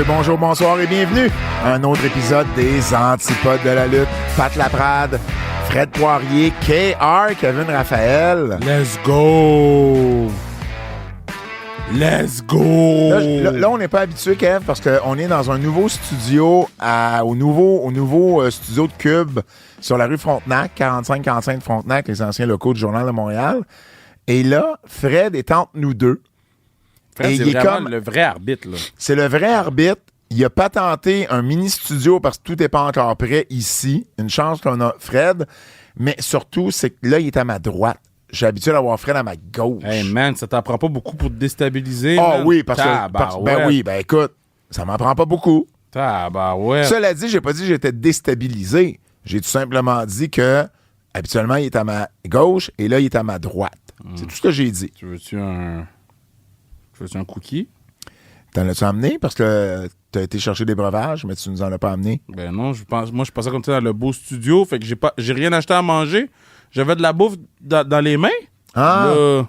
bonjour, bonsoir et bienvenue à un autre épisode des Antipodes de la lutte. Pat Laprade, Fred Poirier, KR, Kevin Raphaël. Let's go! Let's go! Là, on n'est pas habitué, Kev, parce qu'on est dans un nouveau studio, au nouveau studio de Cube sur la rue Frontenac, 45-45 de Frontenac, les anciens locaux du Journal de Montréal. Et là, Fred est entre nous deux. Fred, c'est vraiment le vrai arbitre, là. C'est le vrai arbitre. Il a patenté un mini-studio parce que tout n'est pas encore prêt ici. Une chance qu'on a Fred. Mais surtout, c'est que là, il est à ma droite. J'ai l'habitude d'avoir Fred à ma gauche. Hey man, ça t'en prend pas beaucoup pour te déstabiliser. Ah oui, parce que écoute, ça m'en prend pas beaucoup. Tabarouette. Cela dit, j'ai pas dit que j'étais déstabilisé. J'ai tout simplement dit que habituellement, il est à ma gauche et là, il est à ma droite. C'est tout ce que j'ai dit. Tu veux-tu un cookie? T'en as-tu amené? Parce que t'as été chercher des breuvages, mais tu nous en as pas amené. Ben non, je passais comme ça dans le beau studio, fait que j'ai rien acheté à manger. J'avais de la bouffe dans les mains. Ah! Là,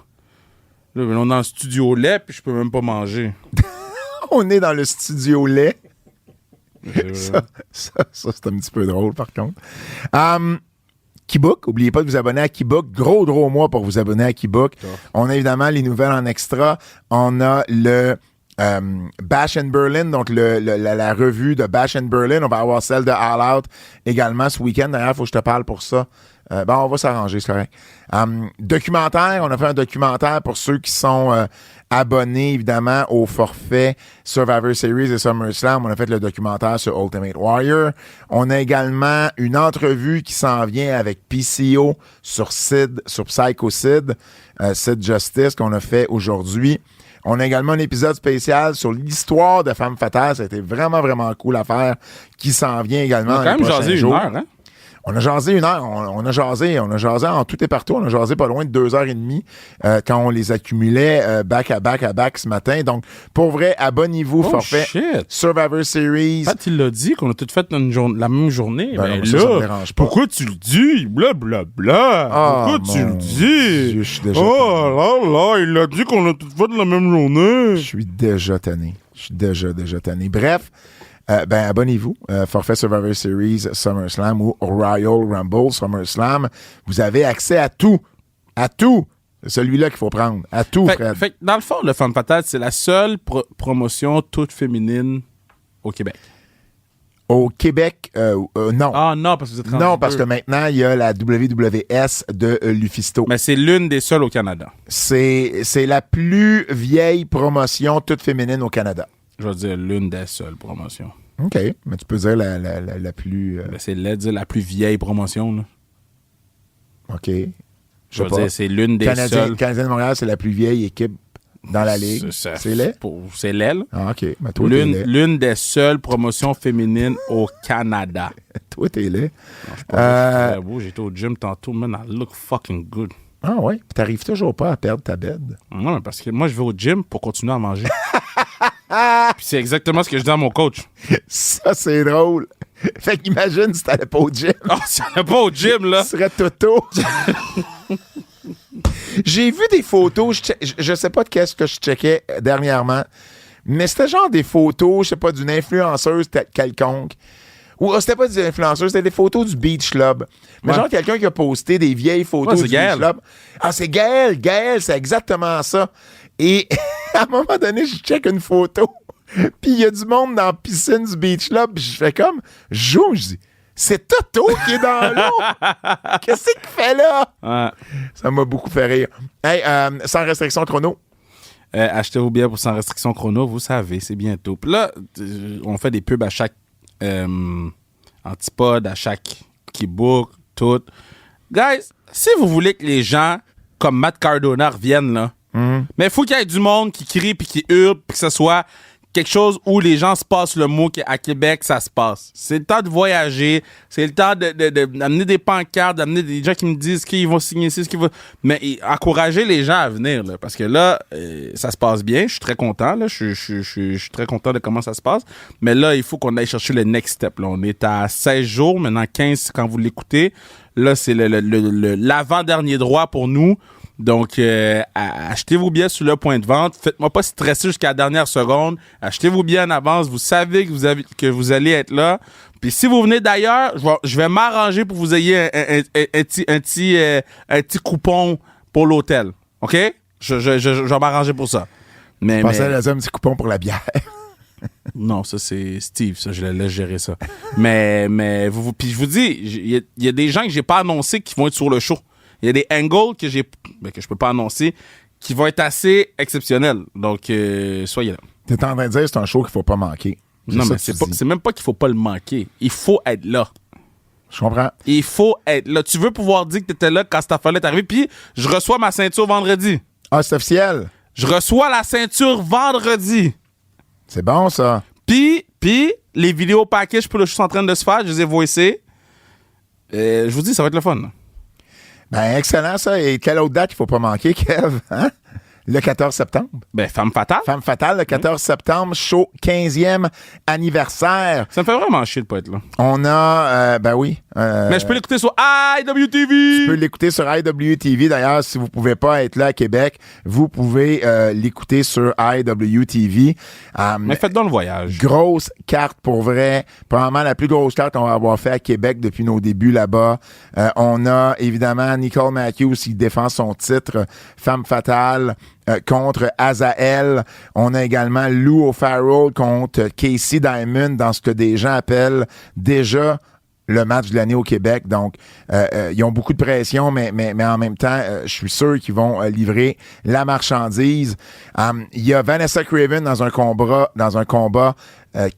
on est dans le studio lait, puis je peux même pas manger. On est dans le studio lait. Ça, c'est un petit peu drôle, par contre. Keybook, n'oubliez pas de vous abonner à Keybook. Gros mois pour vous abonner à Keybook. On a évidemment les nouvelles en extra. On a le Bash in Berlin, donc la revue de Bash in Berlin. On va avoir celle de All Out également ce week-end. D'ailleurs, il faut que je te parle pour ça. On va s'arranger, c'est correct. Documentaire, on a fait un documentaire pour ceux qui sont abonnés, évidemment, au forfait Survivor Series et SummerSlam. On a fait le documentaire sur Ultimate Warrior. On a également une entrevue qui s'en vient avec PCO sur Psycho Sid, Sid Justice, qu'on a fait aujourd'hui. On a également un épisode spécial sur l'histoire de Femme Fatale. Ça a été vraiment, vraiment cool à faire, qui s'en vient également. On a quand même jasé une heure, hein? On a jasé une heure. On a jasé en tout et partout. On a jasé pas loin de 2h30 quand on les accumulait back à back ce matin. Donc, pour vrai, abonnez-vous, forfait shit. Survivor Series. Pat, il l'a dit qu'on a tout fait la même journée. Ben mais non, là, ça me dérange pas. pourquoi tu le dis? Blablabla. Pourquoi tu le dis? Dieu, je suis déjà là, il a dit qu'on a tout fait la même journée. Je suis déjà tanné. Bref, abonnez-vous. Forfait Survivor Series, SummerSlam ou Royal Rumble, SummerSlam. Vous avez accès à tout. À tout. C'est celui-là qu'il faut prendre. À tout, Fred. Fait, dans le fond, le Femme Fatale, c'est la seule promotion toute féminine au Québec. Au Québec, non. Ah non, parce que vous êtes Non, parce que maintenant, il y a la WWS de Lufisto. Mais c'est l'une des seules au Canada. C'est la plus vieille promotion toute féminine au Canada. Je vais dire l'une des seules promotions. OK, mais tu peux dire la plus... C'est la plus vieille promotion, là. OK. Je veux dire, c'est l'une des seules... Canadien de Montréal, c'est la plus vieille équipe dans la Ligue. C'est laid? C'est laid, là. Ah, OK. Mais toi, l'une des seules promotions féminines au Canada. Toi, t'es laid. Non, je suis pas beau. J'étais au gym tantôt, man, I look fucking good. Ah ouais? Puis t'arrives toujours pas à perdre ta bed. Non, mais parce que moi, je vais au gym pour continuer à manger. Puis c'est exactement ce que je dis à mon coach. Ça, c'est drôle. Fait qu'imagine si t'allais pas au gym. Oh, si t'allais pas au gym, là. Tu serais Toto. J'ai vu des photos, je sais pas de qu'est-ce que je checkais dernièrement, mais c'était genre des photos, je sais pas, d'une influenceuse quelconque. Ou c'était pas des influenceurs, c'était des photos du Beach Club. Mais genre quelqu'un qui a posté des vieilles photos du Beach Club. Ah, c'est Gaël, c'est exactement ça. Et à un moment donné, je check une photo, puis il y a du monde dans la piscine du Beach Club, puis je fais comme, je dis, c'est Toto qui est dans l'eau! Qu'est-ce qu'il fait là? Ouais. Ça m'a beaucoup fait rire. Hey, sans restriction chrono. Achetez-vous bien pour Sans restriction chrono, vous savez, c'est bientôt. Puis là, on fait des pubs à chaque antipode, à chaque Keybook, tout. Guys, si vous voulez que les gens comme Matt Cardona reviennent, là, mais il faut qu'il y ait du monde qui crie puis qui hurle puis que ce soit quelque chose où les gens se passent le mot qu'à Québec, ça se passe. C'est le temps de voyager, c'est le temps d'amener des pancartes, d'amener des gens qui me disent qu'ils vont signer ici, ce qu'ils vont... Mais encourager les gens à venir, là, parce que là, ça se passe bien, je suis très content, là, je suis très content de comment ça se passe, mais là, il faut qu'on aille chercher le next step, là. On est à 16 jours, maintenant 15 quand vous l'écoutez. Là, c'est l'avant-dernier droit pour nous Donc, achetez vos billets sur le point de vente. Faites-moi pas stresser jusqu'à la dernière seconde. Achetez vos billets en avance. Vous savez que vous allez être là. Puis si vous venez d'ailleurs, je vais m'arranger pour que vous ayez un petit coupon pour l'hôtel. OK? Je vais m'arranger pour ça. Je pensais à un petit coupon pour la bière. Non, ça, c'est Steve. Ça, je le laisse gérer ça. mais puis je vous dis, il y a des gens que j'ai pas annoncés qui vont être sur le show. Il y a des angles que je peux pas annoncer qui vont être assez exceptionnels. Donc, soyez là. T'es en train de dire que c'est un show qu'il faut pas manquer. Non, mais c'est même pas qu'il faut pas le manquer. Il faut être là. Je comprends. Il faut être là. Tu veux pouvoir dire que t'étais là quand cette affaire-là est arrivée. Puis, je reçois ma ceinture vendredi. Ah, c'est officiel? Je reçois la ceinture vendredi. C'est bon, ça. Puis les vidéos packages pour le show sont en train de se faire. Je les ai voicées. Je vous dis, ça va être le fun. Là. Ben, excellent, ça. Et quelle autre date qu'il faut pas manquer, Kev? Hein? Le 14 septembre. Ben, Femme Fatale. Femme Fatale, le 14 septembre, show 15e anniversaire. Ça me fait vraiment chier de pas être là. On a, ben oui. Mais je peux l'écouter sur IWTV. Tu peux l'écouter sur IWTV. D'ailleurs, si vous pouvez pas être là à Québec, vous pouvez l'écouter sur IWTV. Mais faites donc le voyage. Grosse carte pour vrai. Probablement la plus grosse carte qu'on va avoir fait à Québec depuis nos débuts là-bas. On a évidemment Nicole Matthews qui défend son titre Femme Fatale contre Azael. On a également Lou O'Farrell contre Casey Diamond dans ce que des gens appellent déjà le match de l'année au Québec. Donc, ils ont beaucoup de pression, mais en même temps, je suis sûr qu'ils vont livrer la marchandise. Il y a Vanessa Craven dans un combat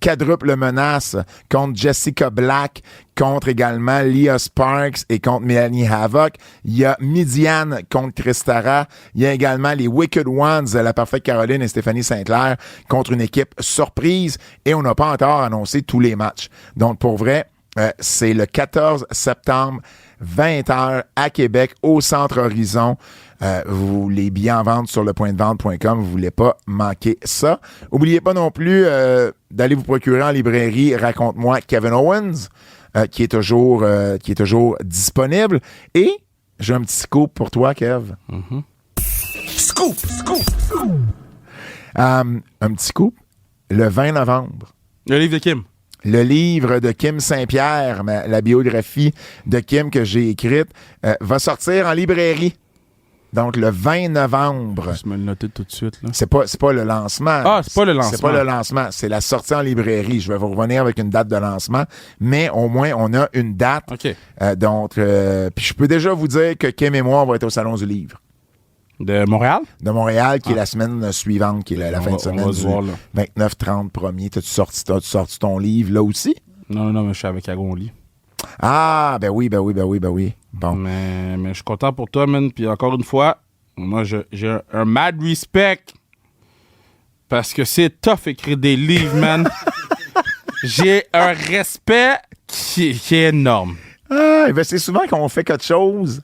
quadruple menace contre Jessica Black, contre également Leah Sparks et contre Melanie Havoc. Il y a Midian contre Christara. Il y a également les Wicked Ones, la Parfaite Caroline et Stéphanie Saint-Clair contre une équipe surprise. Et on n'a pas encore annoncé tous les matchs. Donc, pour vrai, c'est le 14 septembre, 20h à Québec, au Centre Horizon. Les billets en vente sur lepointdevente.com. Vous voulez pas manquer ça. Oubliez pas non plus d'aller vous procurer en librairie Raconte-moi Kevin Owens, qui est toujours disponible. Et j'ai un petit scoop pour toi, Kev. Mm-hmm. Scoop! Un petit scoop. Le 20 novembre. Le livre de Kim. Le livre de Kim Saint-Pierre, la biographie de Kim que j'ai écrite, va sortir en librairie. Donc, le 20 novembre. Je vais me le noter tout de suite. Là. C'est pas le lancement. Ah, c'est pas le lancement. C'est pas le lancement. C'est la sortie en librairie. Je vais vous revenir avec une date de lancement. Mais au moins, on a une date. OK. Puis je peux déjà vous dire que Kim et moi, on va être au Salon du Livre. De Montréal? De Montréal, qui est la semaine suivante, qui est la fin de semaine du voir, 29-30 premier. T'as-tu sorti ton livre là aussi? Non, mais je suis avec Agonli. Ah, ben oui. Bon. Mais je suis content pour toi, man. Puis encore une fois, moi, j'ai un mad respect. Parce que c'est tough écrire des livres, man. J'ai un respect qui est énorme. Ah, ben c'est souvent qu'on fait quelque chose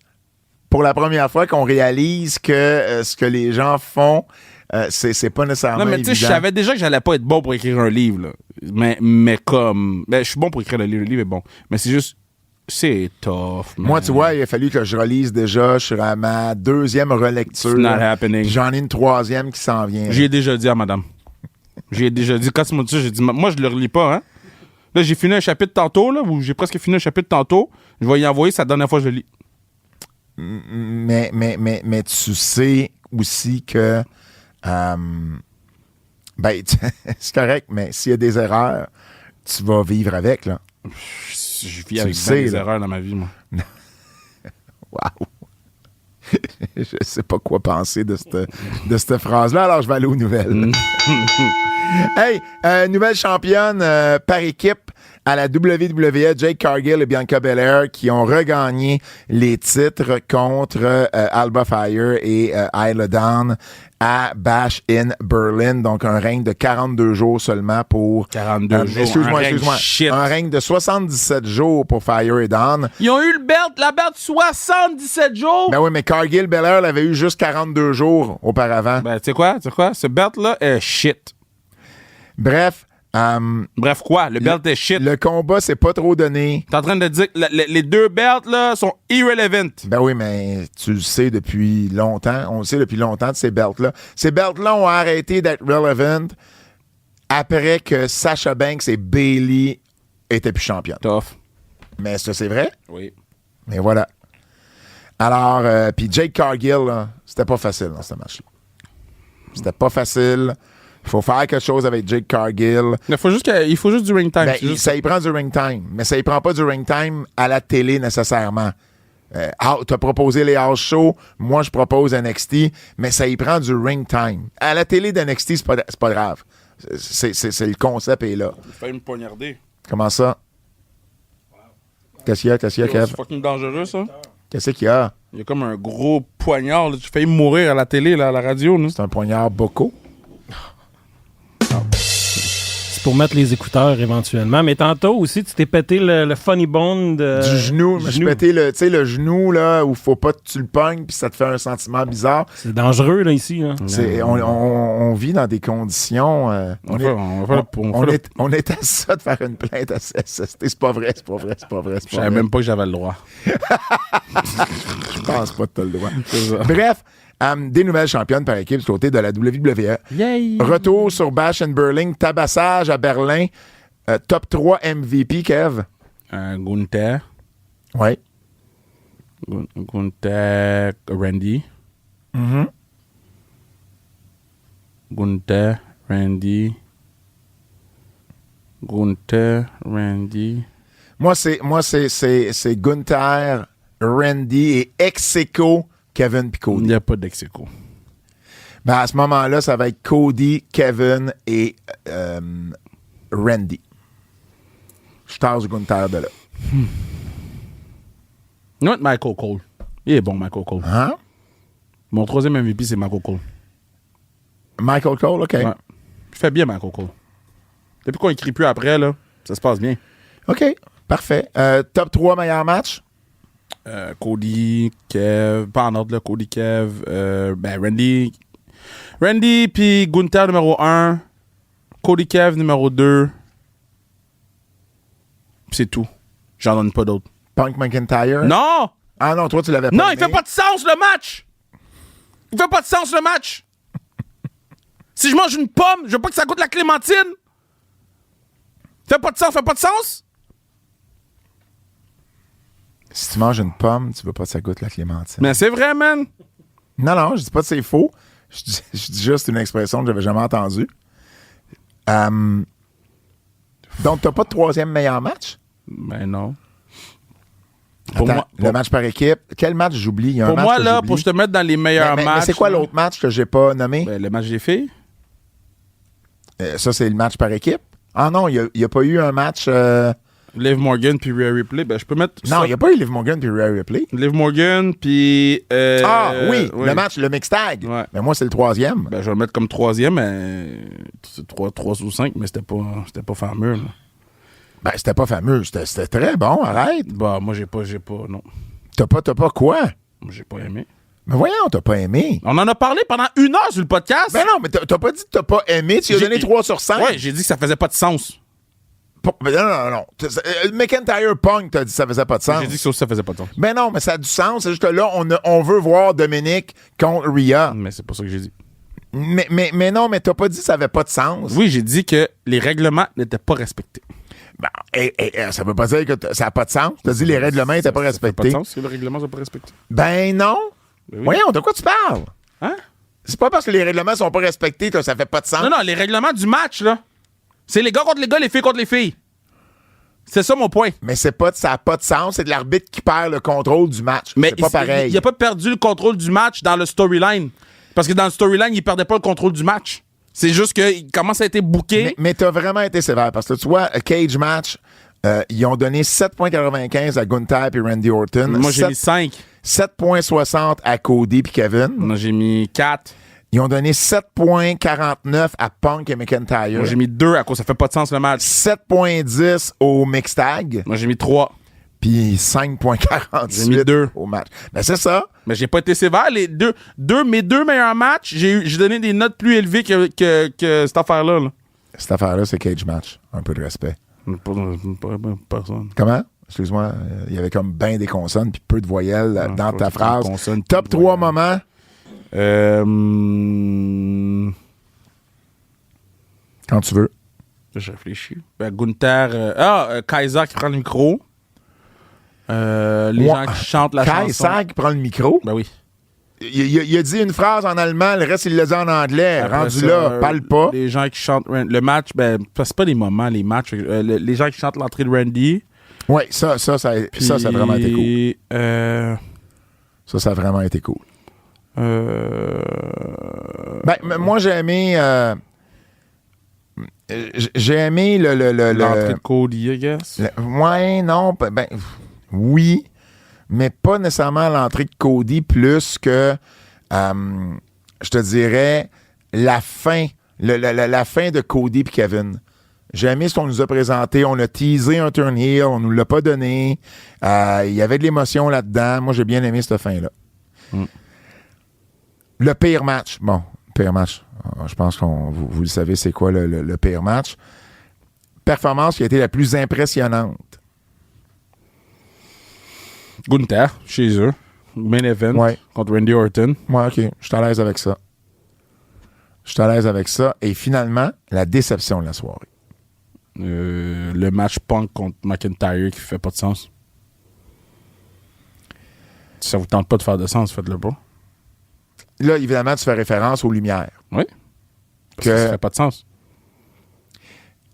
pour la première fois qu'on réalise que ce que les gens font, c'est pas nécessairement non, mais tu sais, je savais déjà que j'allais pas être bon pour écrire un livre, là. Mais comme... Ben, je suis bon pour écrire le livre est bon. Mais c'est juste... C'est tough, man. Moi, tu vois, il a fallu que je relise déjà. Je suis à ma deuxième relecture. It's not happening. J'en ai une troisième qui s'en vient. J'ai déjà dit à madame. J'ai déjà dit, quand tu m'as dit ça, j'ai dit, moi, je le relis pas, hein. Là, j'ai fini un chapitre tantôt, là, ou j'ai presque fini un chapitre tantôt. Je vais y envoyer, c'est la dernière fois que je le lis. Mais tu sais aussi que c'est correct, mais s'il y a des erreurs, tu vas vivre avec, là. Je vis avec des erreurs dans ma vie, moi. Wow! Je sais pas quoi penser de cette phrase-là, alors je vais aller aux nouvelles. Hey, nouvelle championne par équipe à la WWE, Jade Cargill et Bianca Belair qui ont regagné les titres contre Alba Fire et Isla Dawn à Bash in Berlin. Donc, un règne de 42 jours seulement pour... 42 jours. Excuse-moi. Shit. Un règne de 77 jours pour Fire et Dawn. Ils ont eu la belt 77 jours. Ben oui, mais Cargill Belair l'avait eu juste 42 jours auparavant. Ben, tu sais quoi? Ce belt-là est shit. Bref, Bref, quoi? Le belt est shit. Le combat, c'est pas trop donné. T'es en train de dire que les deux belts, là, sont irrelevant. Ben oui, mais tu le sais depuis longtemps. On le sait depuis longtemps de ces belts-là. Ces belts-là ont arrêté d'être relevant après que Sasha Banks et Bayley étaient plus championnes. Tough. Mais est-ce que c'est vrai? Oui. Mais voilà. Alors, puis Jake Cargill, là, c'était pas facile dans ce match-là. C'était pas facile. Il faut faire quelque chose avec Jake Cargill. Il faut juste du ring time. Ben, ça y prend du ring time, mais ça y prend pas du ring time à la télé nécessairement. T'as proposé les house shows, moi je propose NXT, mais ça y prend du ring time. À la télé d'NXT, c'est pas grave. C'est le concept est là. Il fait me poignarder. Comment ça? Qu'est-ce qu'il y a, Kev? C'est fucking dangereux, ça. Qu'est-ce qu'il y a? Il y a comme un gros poignard. Là. Tu fais mourir à la télé, là, à la radio. Là. C'est un poignard Boko. C'est pour mettre les écouteurs éventuellement. Mais tantôt aussi, tu t'es pété le funny bone Du genou. Je me suis pété le genou là, où faut pas que tu le pognes puis ça te fait un sentiment bizarre. C'est dangereux là, ici. Hein. On vit dans des conditions... on est à ça de faire une plainte à SST. C'est pas vrai. Je savais même pas que j'avais le droit. Je pense pas que t'as le droit. Bref, des nouvelles championnes par équipe du côté de la WWE. Yay! Retour sur Bash and Berlin, tabassage à Berlin. Top 3 MVP, Kev. Gunther. Oui. Gunther, Randy. Mm-hmm. Gunther, Randy. Moi, c'est Gunther, Randy et ex-aequo Kevin puis Cody. Il n'y a pas d'ex-aequo. Ben, à ce moment-là, ça va être Cody, Kevin et Randy. Je tasse Gunther de là. Non, Michael Cole. Il est bon, Michael Cole. Hein? Mon troisième MVP, c'est Michael Cole. Michael Cole, OK. Ouais. Il fait bien, Michael Cole. Depuis qu'on écrit plus après, là, ça se passe bien. OK, parfait. Top 3 meilleurs matchs? Cody, Kev, pas en ordre, là, Cody, Kev, Randy puis Gunther numéro 1, Cody, Kev numéro 2, c'est tout. J'en donne pas d'autres. Punk McIntyre? Non! Ah non, toi, tu l'avais pas Non, aimé. il fait pas de sens, le match! Il fait pas de sens, le match! Si je mange une pomme, je veux pas que ça goûte la clémentine! Fait pas de sens! Si tu manges une pomme, tu veux pas que ça goûte la clémentine. Mais c'est vrai, man! Non, je dis pas que c'est faux. Je dis juste une expression que j'avais jamais entendue. Donc, t'as pas de troisième meilleur match? Ben non. Attends, le match par équipe. Quel match j'oublie? Il y a un Pour match moi, que là, j'oublie. pour je te mettre dans les meilleurs matchs... Mais c'est quoi l'autre match que j'ai pas nommé? Ben, le match des filles. Ça, c'est le match par équipe? Ah non, il n'y a pas eu un match... Liv Morgan puis Rhea Ripley. Ben, je peux mettre... Non, il n'y a pas eu Liv Morgan puis Rhea Ripley. Liv Morgan puis... oui, le match, le mix tag. Ouais. Mais moi, c'est le troisième. Ben, je vais le mettre comme troisième, mais... C'est 3 ou 5, mais c'était pas fameux, là. Ben, c'était pas fameux. C'était très bon, arrête. Bah, moi, j'ai pas, non. T'as pas quoi? J'ai pas aimé. Mais voyons, t'as pas aimé. On en a parlé pendant 1 heure sur le podcast. Ben non, mais t'as pas dit que t'as pas aimé. Tu lui as donné 3 sur 5. Ouais, j'ai dit que ça faisait pas de sens. Ben non. McIntyre Punk, t'as dit que ça faisait pas de sens. J'ai dit que ça faisait pas de sens. Ben non, mais ça a du sens. C'est juste que là, on veut voir Dominique contre Rhea. Mais c'est pas ça que j'ai dit. Mais non, mais t'as pas dit que ça avait pas de sens. Oui, j'ai dit que les règlements n'étaient pas respectés. Ben, ça veut pas dire que ça n'a pas de sens. T'as dit les règlements n'étaient pas respectés. Ça fait pas de sens si le règlement n'est pas respecté. Ben non. Ben oui. Voyons, de quoi tu parles? Hein? C'est pas parce que les règlements sont pas respectés que ça fait pas de sens. Non, les règlements du match, là. C'est les gars contre les gars, les filles contre les filles. C'est ça mon point. Mais ça n'a pas de sens. C'est de l'arbitre qui perd le contrôle du match. Mais c'est pas pareil. Il a pas perdu le contrôle du match dans le storyline. Parce que dans le storyline, il perdait pas le contrôle du match. C'est juste qu'il commence à être booké. Mais t'as vraiment été sévère. Parce que tu vois, Cage Match, ils ont donné 7,95 à Gunther et Randy Orton. Moi, j'ai mis 5. 7,60 à Cody et Kevin. Moi, j'ai mis 4. Ils ont donné 7,49 à Punk et McIntyre. Moi, j'ai mis 2 à cause ça fait pas de sens le match. 7,10 au mixed tag. Moi, j'ai mis 3. Puis 5,48 J'ai mis 2 au match. Ben, c'est ça. Mais j'ai pas été sévère. Mes deux meilleurs matchs, j'ai donné des notes plus élevées que cette affaire-là. Là. Cette affaire-là, c'est cage match. Un peu de respect. Pas personne. Comment? Excuse-moi, il y avait comme ben des consonnes puis peu de voyelles dans ta phrase. Consonnes, Top 3 moments. Quand tu veux. Je réfléchis. Gunther. Kaiser qui prend le micro. Les gens qui chantent la chanson. Kaiser qui prend le micro. Ben oui. Il a dit une phrase en allemand, le reste, il l'a dit en anglais. Après Rendu ça, là, parle pas. Les gens qui chantent le match, ben, c'est pas des moments, les matchs. Les gens qui chantent l'entrée de Randy. Oui, ça a vraiment été cool. Ça a vraiment été cool. Moi, j'ai aimé... j'ai aimé L'entrée de Cody, I guess. Ouais, non, oui, mais pas nécessairement l'entrée de Cody, plus que, je te dirais, la fin, la fin de Cody et Kevin. J'ai aimé ce qu'on nous a présenté. On a teasé un turn heel, on nous l'a pas donné. Il y avait de l'émotion là-dedans. Moi, j'ai bien aimé cette fin-là. Le pire match. Bon, pire match. Je pense que vous le savez, c'est quoi le pire match. Performance qui a été la plus impressionnante. Gunther, chez eux. Main event contre Randy Orton. Ouais, OK. Je suis à l'aise avec ça. Et finalement, la déception de la soirée. Le match Punk contre McIntyre qui fait pas de sens. Si ça vous tente pas de faire de sens, faites-le pas. Là, évidemment, tu fais référence aux lumières. Oui. Ça fait pas de sens.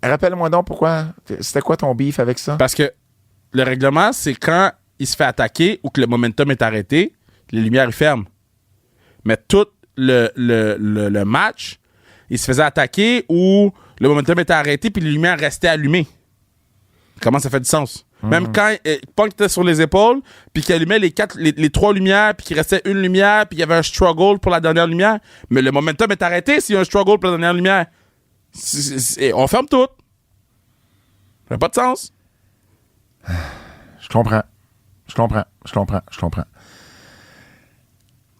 Rappelle-moi donc pourquoi. C'était quoi ton beef avec ça? Parce que le règlement, c'est quand il se fait attaquer ou que le momentum est arrêté, les lumières ils ferment. Mais tout le match, il se faisait attaquer ou le momentum était arrêté puis les lumières restaient allumées. Comment ça fait du sens? Même quand Punk était sur les épaules, puis qu'il allumait les 3 lumières, puis qu'il restait une lumière, puis il y avait un struggle pour la dernière lumière. Mais le momentum est arrêté s'il y a un struggle pour la dernière lumière. On ferme tout. Ça fait pas de sens. Je comprends.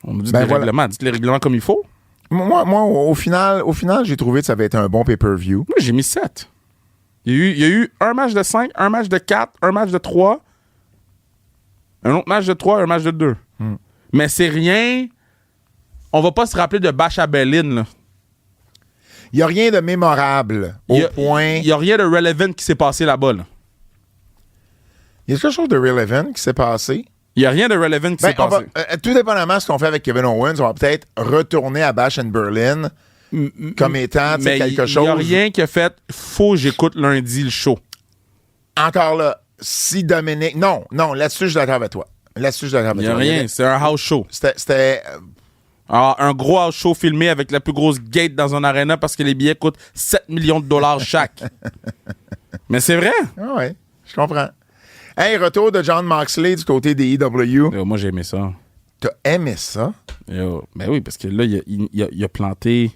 On nous dit les règlements. Dites les règlements comme il faut. Moi au final, j'ai trouvé que ça avait été un bon pay-per-view. Moi, j'ai mis 7. Il y a eu un match de 5, un match de 4, un match de 3, un autre match de 3, un match de 2. Mais c'est rien. On va pas se rappeler de Bash à Berlin, là. Il n'y a rien de mémorable au point. Il n'y a rien de relevant qui s'est passé là-bas, là. Il y a quelque chose de relevant qui s'est passé. Il n'y a rien de relevant qui s'est passé. Tout dépendamment de ce qu'on fait avec Kevin Owens, on va peut-être retourner à Bash in Berlin comme étant quelque chose. Il n'y a rien qui a fait « faut que j'écoute lundi le show ». Encore là, si Dominique... Non, là-dessus, je suis d'accord avec toi. Il n'y a rien, c'est un house show. C'était... Un gros house show filmé avec la plus grosse gate dans un arena parce que les billets coûtent 7 millions de dollars chaque. Mais c'est vrai. Ah ouais, je comprends. Hey, retour de Jon Moxley du côté des EW. Moi, j'ai aimé ça. T'as aimé ça? Ben oui, parce que là, il a planté...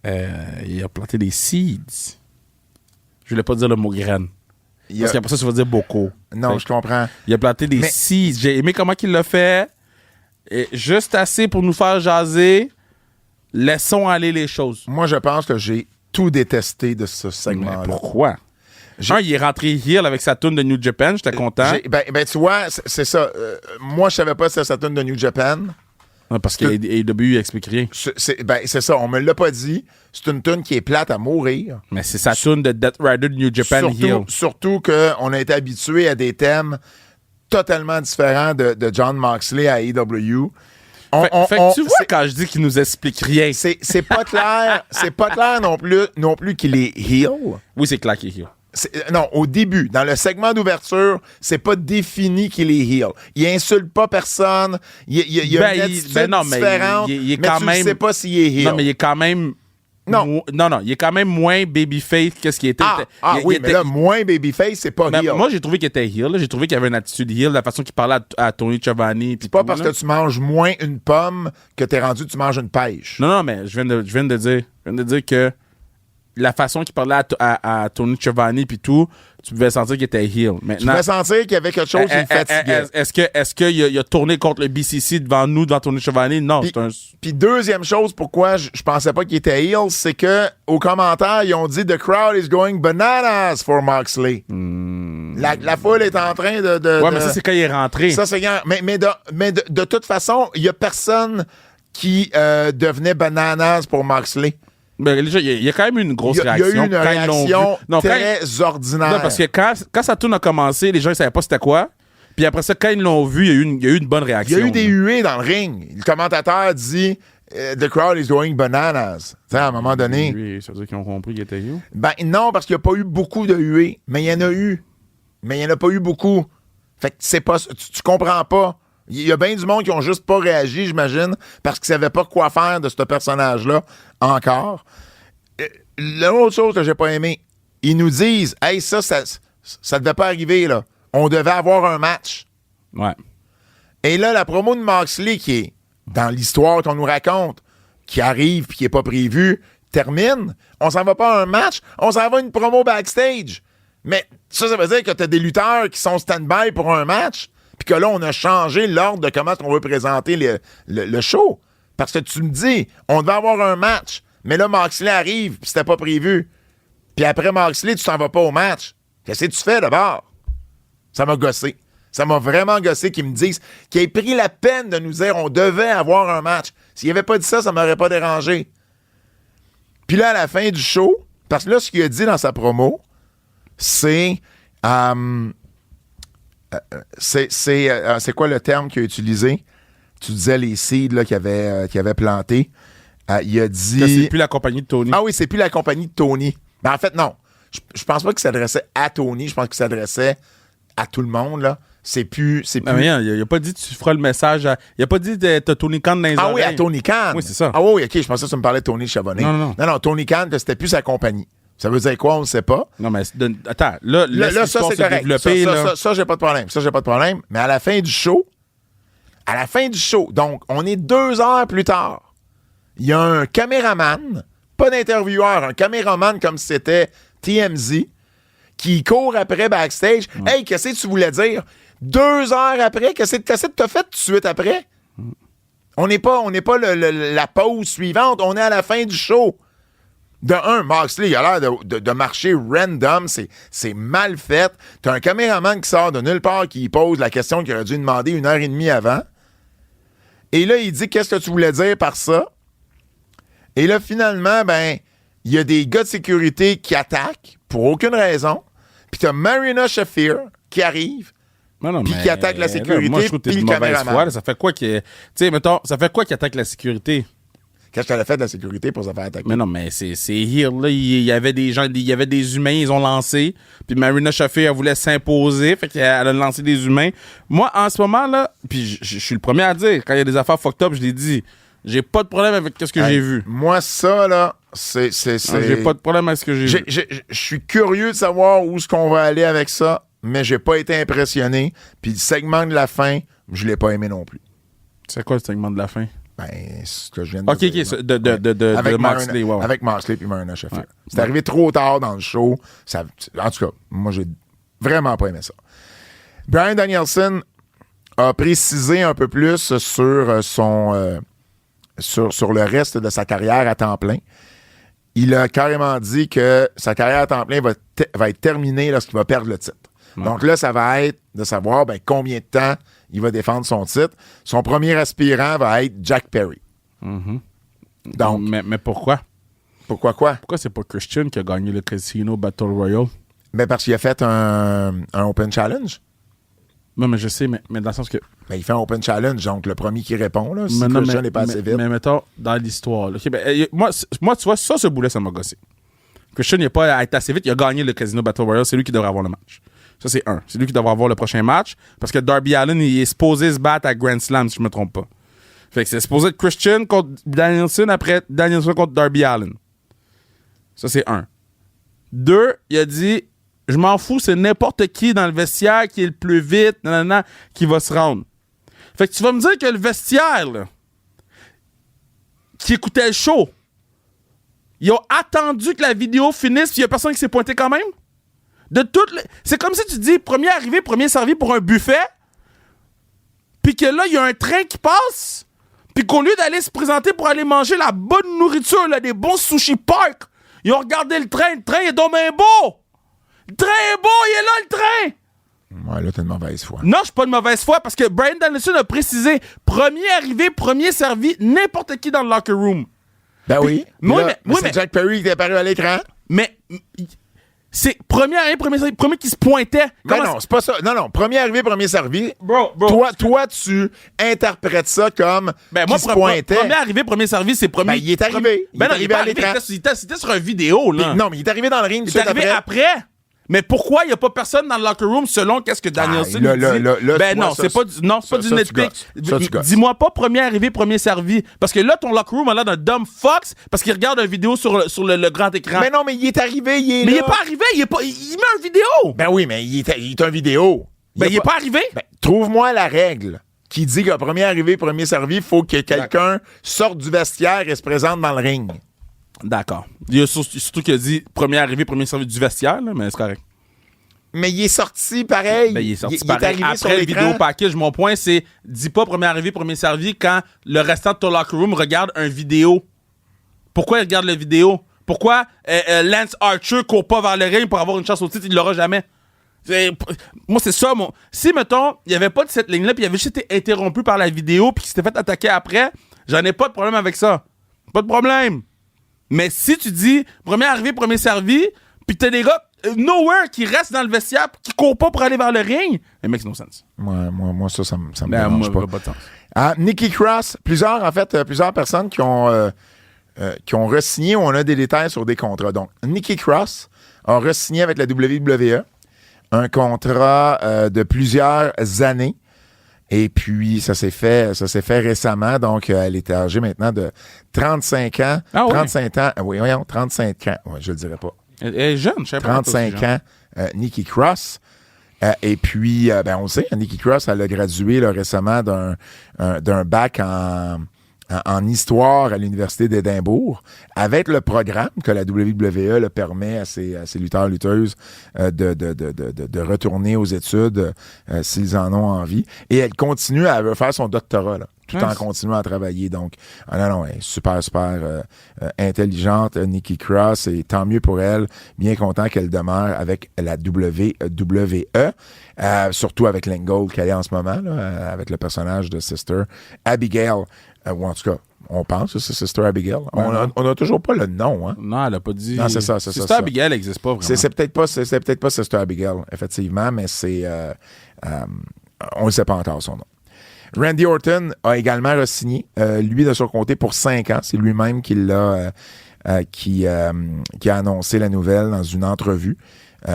il a planté des seeds. Je voulais pas dire le mot graine. Parce qu'après ça veut dire beaucoup. Non, je comprends. Il a planté des seeds. J'ai aimé comment il l'a fait. Et juste assez pour nous faire jaser. Laissons aller les choses. Moi, je pense que j'ai tout détesté de ce segment-là. Mais pourquoi? Il est rentré heel avec sa tune de New Japan. J'étais content. Tu vois, c'est ça. Moi, je savais pas si c'était sa tune de New Japan. Non, parce que AEW explique rien. C'est ça, on me l'a pas dit. C'est une tune qui est plate à mourir. Mais c'est sa tune de Death Rider de New Japan heel. Surtout qu'on a été habitué à des thèmes totalement différents de Jon Moxley à AEW. Fait que tu vois quand je dis qu'il nous explique rien. C'est pas clair. C'est pas clair non plus qu'il est heel. Oui, c'est clair qu'il est heel. Non, au début, dans le segment d'ouverture, c'est pas défini qu'il est heel. Il insulte pas personne. Il y a une attitude différente, mais tu sais pas s'il est heel. Non, mais il est quand même... Non, il est quand même moins babyface que ce qu'il était. Mais là, moins babyface, c'est pas heel. Moi, j'ai trouvé qu'il était heel. J'ai trouvé qu'il avait une attitude heel, la façon qu'il parlait à Tony Schiavone. C'est pas parce que tu manges moins une pomme que t'es rendu tu manges une pêche. Non, mais je viens de dire que la façon qu'il parlait à Tony Schiavone puis tout, tu pouvais sentir qu'il était heel. Tu Maintenant, pouvais sentir qu'il y avait quelque chose qui le fatiguait. est-ce qu'il a tourné contre le BCC devant Tony Schiavone? Non, c'est un... Puis deuxième chose, pourquoi je pensais pas qu'il était heel, c'est que aux commentaires, ils ont dit « The crowd is going bananas for Moxley La foule est en train de... Ouais, mais ça, c'est quand il est rentré. Ça, c'est mais de toute façon, il y a personne qui devenait bananas pour Moxley. Ben, déjà, il y a quand même eu une grosse réaction. Il y a eu une réaction très ordinaire. Non, parce que quand ça tourne a commencé, les gens ne savaient pas c'était quoi. Puis après ça, quand ils l'ont vu, il y a eu une bonne réaction. Il y a eu des huées dans le ring. Le commentateur dit The crowd is going bananas. T'sais, à un moment donné. Oui, ça veut dire qu'ils ont compris qu'il était où? Ben non, parce qu'il n'y a pas eu beaucoup de huées. Mais il y en a eu. Mais il n'y en a pas eu beaucoup. Fait que c'est pas. Tu comprends pas. Il y a bien du monde qui ont juste pas réagi, j'imagine, parce qu'ils savaient pas quoi faire de ce personnage-là encore. L'autre chose que j'ai pas aimé, ils nous disent « Hey, ça devait pas arriver, là. On devait avoir un match. » Ouais. Et là, la promo de Moxley, qui est dans l'histoire qu'on nous raconte, qui arrive puis qui est pas prévu, termine. On s'en va pas à un match, on s'en va à une promo backstage. Mais ça veut dire que t'as des lutteurs qui sont stand-by pour un match, puis que là, on a changé l'ordre de comment on veut présenter le show. Parce que tu me dis, on devait avoir un match, mais là, Moxley arrive, puis c'était pas prévu. Puis après Moxley, tu t'en vas pas au match. Qu'est-ce que tu fais d'abord? Ça m'a gossé. Ça m'a vraiment gossé qu'ils me disent qu'il ait pris la peine de nous dire on devait avoir un match. S'il avait pas dit ça, ça m'aurait pas dérangé. Puis là, à la fin du show, parce que là, ce qu'il a dit dans sa promo, c'est quoi le terme qu'il a utilisé? Tu disais les seeds là, qu'il avait plantés. Il a dit... Que c'est plus la compagnie de Tony. Ah oui, c'est plus la compagnie de Tony. Ben, en fait, non. Je pense pas qu'il s'adressait à Tony. Je pense qu'il s'adressait à tout le monde, là. C'est plus... Ah, mais il a pas dit tu feras le message à... Il a pas dit t'as Tony Khan dans les oreilles. Oui, à Tony Khan. Oui, c'est ça. Ah oui, OK. Je pensais que tu me parlais de Tony Schiavone. Non, Tony Khan, c'était plus sa compagnie. Ça veut dire quoi? On ne sait pas. Non, mais attends. Là ça, c'est correct. Ça, j'ai pas de problème. Mais à la fin du show, donc, on est 2 heures plus tard, il y a un caméraman, pas d'intervieweur, un caméraman comme si c'était TMZ, qui court après backstage. Hey, qu'est-ce que tu voulais dire? 2 heures après, qu'est-ce que t'as fait tout de suite après? On n'est pas la pause suivante, on est à la fin du show. De un, Moxley, il a l'air de marcher random, c'est mal fait. T'as un caméraman qui sort de nulle part qui pose la question qu'il aurait dû demander 1h30 avant. Et là, il dit « Qu'est-ce que tu voulais dire par ça? » Et là, finalement, ben, il y a des gars de sécurité qui attaquent pour aucune raison. Puis t'as Marina Shafir qui arrive, puis qui attaque la sécurité, puis le caméraman. Foi, ça fait quoi qu'il... Tu sais, mettons, ça fait quoi qu'il attaque la sécurité? Qu'est-ce qu'elle a fait de la sécurité pour se faire attaquer? Mais non, mais c'est here, là. Il y avait des gens, il y avait des humains, ils ont lancé. Puis Marina Shafir, elle voulait s'imposer. Fait qu'elle a lancé des humains. Moi, en ce moment, là, puis je suis le premier à dire, quand il y a des affaires fucked up, je l'ai dit. J'ai pas de problème avec ce que j'ai vu. Moi, ça, là, c'est... J'ai pas de problème avec ce que j'ai vu. Je suis curieux de savoir où est-ce qu'on va aller avec ça, mais j'ai pas été impressionné. Puis le segment de la fin, je l'ai pas aimé non plus. C'est quoi le segment de la fin? Ben, c'est ce que je viens de dire. OK, de Moxley. Ouais. Avec Moxley puis Marina Shafir. Ouais. C'est arrivé trop tard dans le show. En tout cas, moi, j'ai vraiment pas aimé ça. Bryan Danielson a précisé un peu plus sur sur le reste de sa carrière à temps plein. Il a carrément dit que sa carrière à temps plein va être terminée lorsqu'il va perdre le titre. Ouais. Donc là, ça va être de savoir combien de temps il va défendre son titre. Son premier aspirant va être Jack Perry. Mm-hmm. Donc, mais pourquoi? Pourquoi quoi? Pourquoi c'est pas Christian qui a gagné le Casino Battle Royale? Mais parce qu'il a fait un Open Challenge. Non, mais je sais, mais dans le sens que... Ben, il fait un Open Challenge, donc le premier qui répond, là, si Christian n'est pas assez vite. Mais mettons, dans l'histoire... Là, okay, moi, tu vois, ça, ce boulet, ça m'a gossé. Christian n'est pas à être assez vite, il a gagné le Casino Battle Royale, c'est lui qui devrait avoir le match. Ça, c'est un. C'est lui qui devrait avoir le prochain match, parce que Darby Allin, il est supposé se battre à Grand Slam, si je me trompe pas. Fait que c'est supposé être Christian contre Danielson, après Danielson contre Darby Allin. Ça, c'est un. 2, il a dit... Je m'en fous, c'est n'importe qui dans le vestiaire qui est le plus vite, qui va se rendre. Fait que tu vas me dire que le vestiaire, là, qui écoutait le show, Ils ont attendu que la vidéo finisse, puis il y a personne qui s'est pointé quand même? C'est comme si tu dis premier arrivé, premier servi pour un buffet, puis que là, il y a un train qui passe, puis qu'au lieu d'aller se présenter pour aller manger la bonne nourriture, là, des bons sushi park, ils ont regardé le train est donc bien beau! Le train est beau, il est là, le train! Ouais, là, t'as une mauvaise foi. Non, je suis pas de mauvaise foi, parce que Bryan Danielson a précisé, premier arrivé, premier servi, n'importe qui dans le locker room. Ben oui. Mais Jack Perry qui est apparu à l'écran. Mais c'est premier arrivé, premier servi, premier qui se pointait. Ben non, c'est pas ça. Non, premier arrivé, premier servi. Bro. Toi, tu interprètes ça comme Moi, qui se pointait. premier arrivé, premier servi, c'est premier. Ben, il est arrivé. Ben non, il est pas arrivé à l'écran. C'était sur une vidéo, là. Non, mais il est arrivé dans le ring. Il est arrivé après. Mais pourquoi il n'y a pas personne dans le locker room selon qu'est-ce que Danielson dit? Ben non, c'est pas du nitpick. Dis-moi pas premier arrivé, premier servi. Parce que là, ton locker room a l'air d'un dumb fox parce qu'il regarde une vidéo sur le grand écran. Mais non, mais il est arrivé, Mais il est pas arrivé, il met une vidéo. Ben oui, mais il est un vidéo. Il est pas arrivé. Ben, trouve-moi la règle qui dit que premier arrivé, premier servi, il faut que quelqu'un sorte du vestiaire et se présente dans le ring. D'accord. Il y a surtout qu'il a dit premier arrivé, premier servi du vestiaire, là, mais c'est correct. Mais il est sorti pareil. Ben, il est sorti il pareil. est arrivé après sur le l'écran. vidéo package, mon point, c'est dis pas premier arrivé, premier servi quand le restant de ton locker room regarde un vidéo. Pourquoi il regarde la vidéo? Pourquoi Lance Archer court pas vers le ring pour avoir une chance au titre? Il l'aura jamais. Moi, c'est ça. Si, mettons, il n'y avait pas de cette ligne-là, puis il avait juste été interrompu par la vidéo, puis qu'il s'était fait attaquer après, j'en ai pas de problème avec ça. Pas de problème. Mais si tu dis premier arrivé, premier servi, puis t'as des gars nowhere qui restent dans le vestiaire qui courent pas pour aller vers le ring, it makes no sense. Moi, ça me dérange pas. Pas de sens. Nikki Cross, plusieurs personnes qui ont re-signé ou on a des détails sur des contrats. Donc, Nikki Cross a re-signé avec la WWE un contrat de plusieurs années. Et puis, ça s'est fait récemment. Donc, elle est âgée maintenant de 35 ans. Ah oui? 35 ans. Oui, voyons, 35 ans. Ouais, je le dirais pas. Elle est jeune, je sais pas. 35 ans, Nikki Cross. Et puis, on le sait, Nikki Cross, elle a gradué là, récemment d'un bac en histoire à l'Université d'Édimbourg, avec le programme que la WWE le permet à ses lutteurs-lutteuses de retourner aux études s'ils en ont envie. Et elle continue à faire son doctorat, là, tout en continuant à travailler. Donc, elle est super intelligente, Nikki Cross, et tant mieux pour elle. Bien content qu'elle demeure avec la WWE, surtout avec l'angle qu'elle est en ce moment, là, avec le personnage de Sister Abigail. Ou en tout cas, on pense que c'est Sister Abigail. On n'a toujours pas le nom. Hein? Non, elle n'a pas dit. Non, c'est ça. Sister Abigail n'existe pas vraiment. C'est peut-être pas Sister Abigail, effectivement, mais c'est... on ne sait pas encore son nom. Randy Orton a également re-signé, lui de son côté, pour 5 ans. C'est lui-même qui a annoncé la nouvelle dans une entrevue.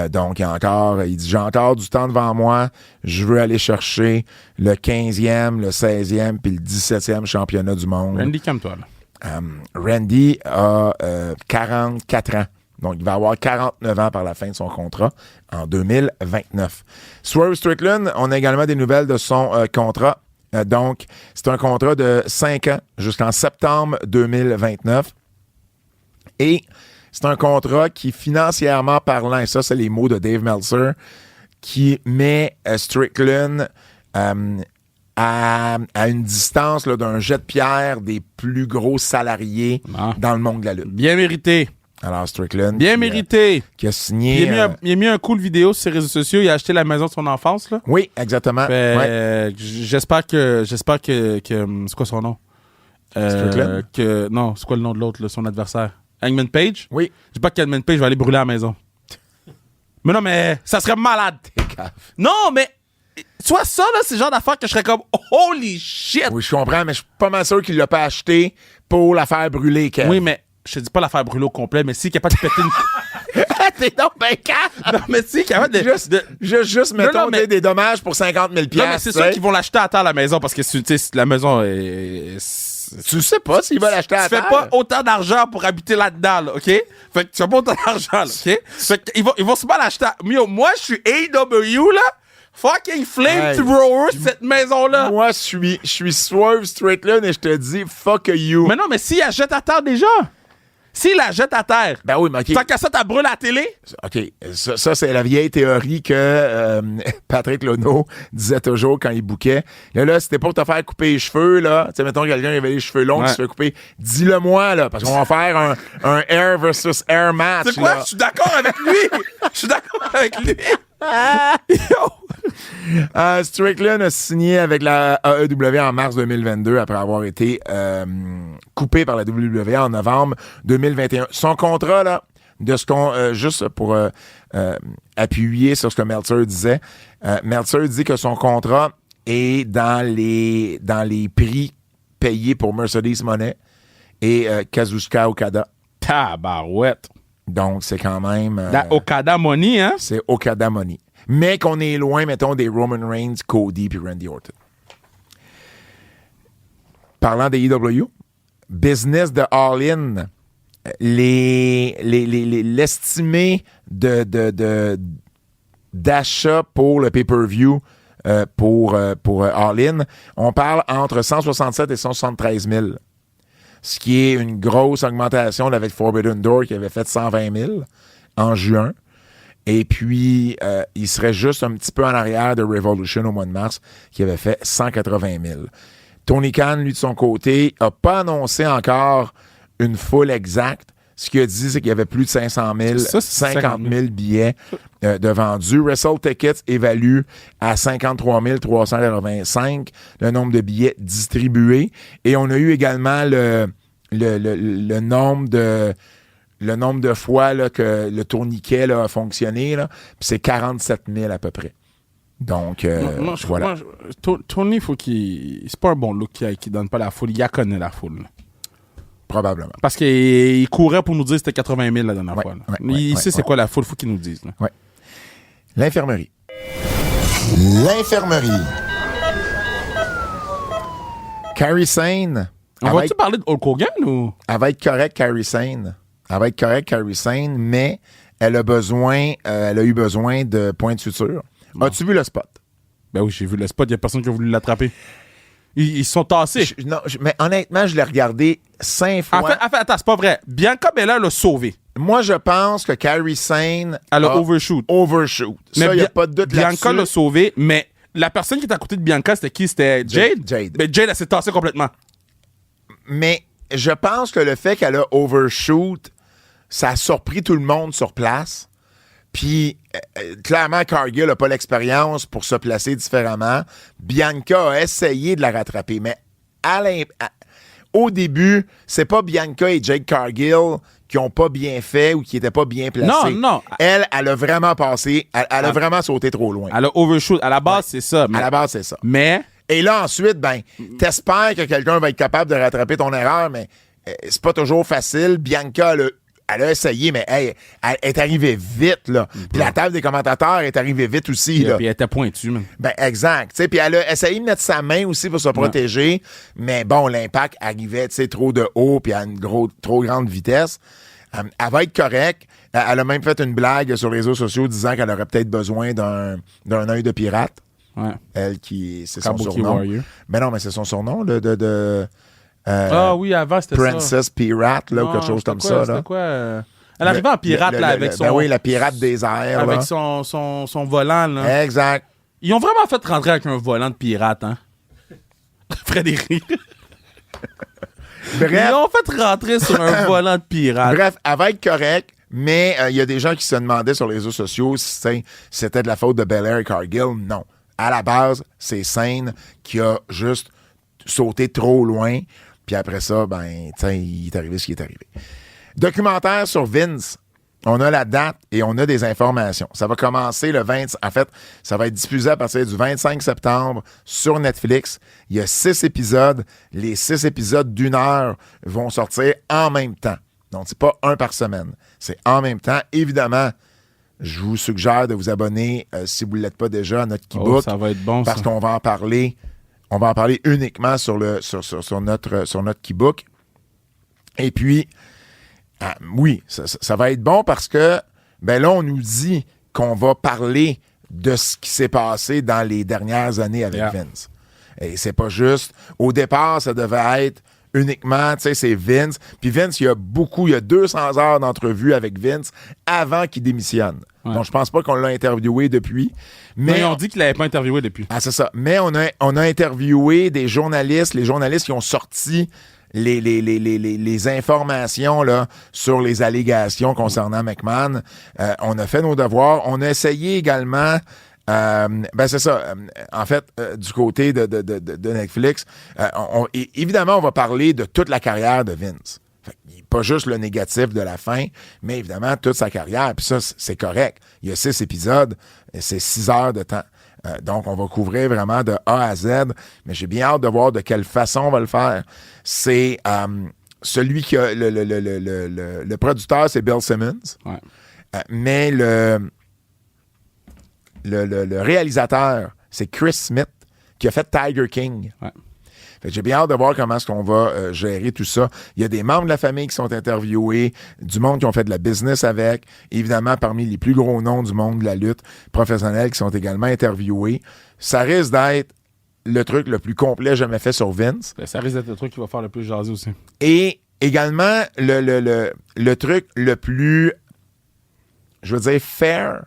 Donc, il dit, j'ai encore du temps devant moi. Je veux aller chercher le 15e, le 16e, puis le 17e championnat du monde. Randy, calme-toi, là. Randy a 44 ans. Donc, il va avoir 49 ans par la fin de son contrat en 2029. Swerve Strickland, on a également des nouvelles de son contrat. Donc, c'est un contrat de 5 ans jusqu'en septembre 2029. Et c'est un contrat qui, financièrement parlant, et ça, c'est les mots de Dave Meltzer, qui met Strickland à une distance là, d'un jet de pierre des plus gros salariés dans le monde de la lutte. Bien mérité. Alors, Strickland. Bien mérité. Qui a signé. Il a mis un cool vidéo sur ses réseaux sociaux. Il a acheté la maison de son enfance, là. Oui, exactement. J'espère que. C'est quoi son nom? Strickland? Non, c'est quoi le nom de l'autre, là, son adversaire? Hangman Page? Oui. Je dis pas qu'Hangman Page va aller brûler à la maison. Mais non, mais ça serait malade. Non, mais soit ça, là, c'est le genre d'affaire que je serais comme holy shit. Oui, je comprends, mais je suis pas mal sûr qu'il l'a pas acheté pour la faire brûler, Kev. Oui, mais je te dis pas la faire brûler au complet, mais si capable de péter une. T'es donc ben calme. Non, mais si capable de. Juste mettons des dommages pour 50 000 $. Non, mais c'est sûr qu'ils vont l'acheter à terre la maison parce que la maison est. Tu sais pas s'ils veulent l'acheter à terre. Tu fais pas autant d'argent pour habiter là-dedans, là, OK? Fait que tu fais pas autant d'argent, là, OK? Fait qu'ils vont se mal l'acheter. Moi, je suis AEW, là. Fucking flamethrower, cette maison-là. Moi, je suis Swerve Strickland et je te dis, fuck you. Mais non, mais s'ils achètent à terre déjà. S'il la jette à terre, Ben oui, mais OK. tant qu'à ça, t'as brûlé la télé? OK. Ça, c'est la vieille théorie que Patrick Lono disait toujours quand il bouquait. Là, c'était pour te faire couper les cheveux, là. Tu sais, mettons, quelqu'un qui avait les cheveux longs qui se fait couper. Dis-le-moi, là, parce qu'on va faire un air versus air match. C'est quoi? Là. Je suis d'accord avec lui! Je suis d'accord avec lui! Yo! Strickland a signé avec la AEW en mars 2022 après avoir été coupé par la WWE en novembre 2021. Son contrat, là, de ce qu'on juste pour appuyer sur ce que Meltzer disait, Meltzer dit que son contrat est dans les prix payés pour Mercedes Moné et Kazuchika Okada. Tabarouette. Donc, c'est quand même... La Okada Money, hein? C'est Okada Money. Mais qu'on est loin, mettons, des Roman Reigns, Cody puis Randy Orton. Parlant des EW, business de All-In, l'estimé d'achat pour le pay-per-view pour All-In, on parle entre 167 et 173 000. Ce qui est une grosse augmentation avec Forbidden Door qui avait fait 120 000 en juin. Et puis, il serait juste un petit peu en arrière de Revolution au mois de mars qui avait fait 180 000. Tony Khan, lui, de son côté, n'a pas annoncé encore une foule exacte. Ce qu'il a dit, c'est qu'il y avait plus de 500 000, 50 000 billets de vendus. Wrestle Tickets évalue à 53 385 le nombre de billets distribués. Et on a eu également le nombre de fois là, que le tourniquet là, a fonctionné. Là, puis c'est 47 000 à peu près. Donc, voilà. Tony, faut qu'il... C'est pas un bon look qui donne pas la foule. Il connaît la foule. Là. Probablement. Parce qu'il courait pour nous dire que c'était 80 000 la dernière fois. Là. Il sait c'est quoi la foule, faut qu'il nous dise. Ouais. L'infirmerie. L'infirmerie. Kairi Sane. On va-tu parler de Hulk Hogan ou? Elle va être correcte, Kairi Sane. Mais elle a eu besoin de points de suture. Bon. As-tu vu le spot? Ben oui, j'ai vu le spot. Il n'y a personne qui a voulu l'attraper. Ils se sont tassés. Mais honnêtement, je l'ai regardé 5 fois. Attends, c'est pas vrai. Bianca Belair l'a sauvé. Moi, je pense que Kairi Sane elle a overshoot. Ça, il n'y a pas de doute là-dessus. Bianca l'a sauvé, mais la personne qui était à côté de Bianca, c'était qui? C'était Jade? Mais Jade, elle s'est tassée complètement. Mais je pense que le fait qu'elle a overshoot, ça a surpris tout le monde sur place. Puis, clairement, Cargill n'a pas l'expérience pour se placer différemment. Bianca a essayé de la rattraper, mais au début, c'est pas Bianca et Jade Cargill qui ont pas bien fait ou qui étaient pas bien placés. Non. Elle a vraiment passé, elle a vraiment sauté trop loin. Elle a overshoot. À la base, c'est ça. À la base, c'est ça. Mais... Et là, ensuite, t'espères que quelqu'un va être capable de rattraper ton erreur, mais c'est pas toujours facile. Bianca, elle a essayé, mais elle est arrivée vite, là. Puis la table des commentateurs est arrivée vite aussi, là. Puis elle était pointue, man. Exact. Puis elle a essayé de mettre sa main aussi pour se protéger, mais bon, l'impact arrivait, trop de haut puis à une trop grande vitesse. Elle va être correcte. Elle a même fait une blague sur les réseaux sociaux disant qu'elle aurait peut-être besoin d'un œil de pirate. Ouais. Elle c'est son Kabuki surnom. Warrior. Mais non, mais c'est son surnom, oui, avant, c'était Princess Pirate, là, ou quelque chose comme ça. C'était quoi? Elle arrivait en pirate, là, avec son... Ben oui, la pirate des airs, avec là. son volant, là. Exact. Ils ont vraiment fait rentrer avec un volant de pirate, hein? Frédéric. Bref. Ils ont fait rentrer sur un volant de pirate. Bref, elle va être correcte, mais il y a des gens qui se demandaient sur les réseaux sociaux si c'était de la faute de Belair et Cargill. Non. À la base, c'est Sane qui a juste sauté trop loin. Puis après ça, il est arrivé ce qui est arrivé. Documentaire sur Vince. On a la date et on a des informations. Ça va commencer le 20... En fait, ça va être diffusé à partir du 25 septembre sur Netflix. Il y a 6 épisodes. Les 6 épisodes d'1 heure vont sortir en même temps. Donc, c'est pas un par semaine. C'est en même temps. Évidemment, je vous suggère de vous abonner, si vous ne l'êtes pas déjà, à notre Keybook. Ça va être bon, parce qu'on va en parler. On va en parler uniquement sur notre Keybook. Et puis, oui, ça va être bon parce que, là, on nous dit qu'on va parler de ce qui s'est passé dans les dernières années avec Vince. Et c'est pas juste. Au départ, ça devait être uniquement, tu sais, c'est Vince. Puis Vince, il y a 200 heures d'entrevue avec Vince avant qu'il démissionne. Ouais. Donc, je pense pas qu'on l'a interviewé depuis. Mais ils ont dit qu'il l'avait pas interviewé depuis. Ah, c'est ça. Mais on a interviewé des journalistes, les journalistes qui ont sorti les informations là, sur les allégations concernant McMahon. On a fait nos devoirs. On a essayé également... c'est ça. En fait, du côté de Netflix, évidemment, on va parler de toute la carrière de Vince. Pas juste le négatif de la fin, mais évidemment, toute sa carrière. Puis ça, c'est correct. Il y a 6 épisodes, c'est 6 heures de temps. Donc, on va couvrir vraiment de A à Z, mais j'ai bien hâte de voir de quelle façon on va le faire. C'est celui qui a le producteur, c'est Bill Simmons. Ouais. Mais le réalisateur, c'est Chris Smith, qui a fait Tiger King. Ouais. Fait que j'ai bien hâte de voir comment est-ce qu'on va gérer tout ça. Il y a des membres de la famille qui sont interviewés, du monde qui ont fait de la business avec, évidemment parmi les plus gros noms du monde de la lutte professionnelle qui sont également interviewés. Ça risque d'être le truc le plus complet jamais fait sur Vince. Ça risque d'être le truc qui va faire le plus jaser aussi. Et également, le truc le plus, je veux dire, fair.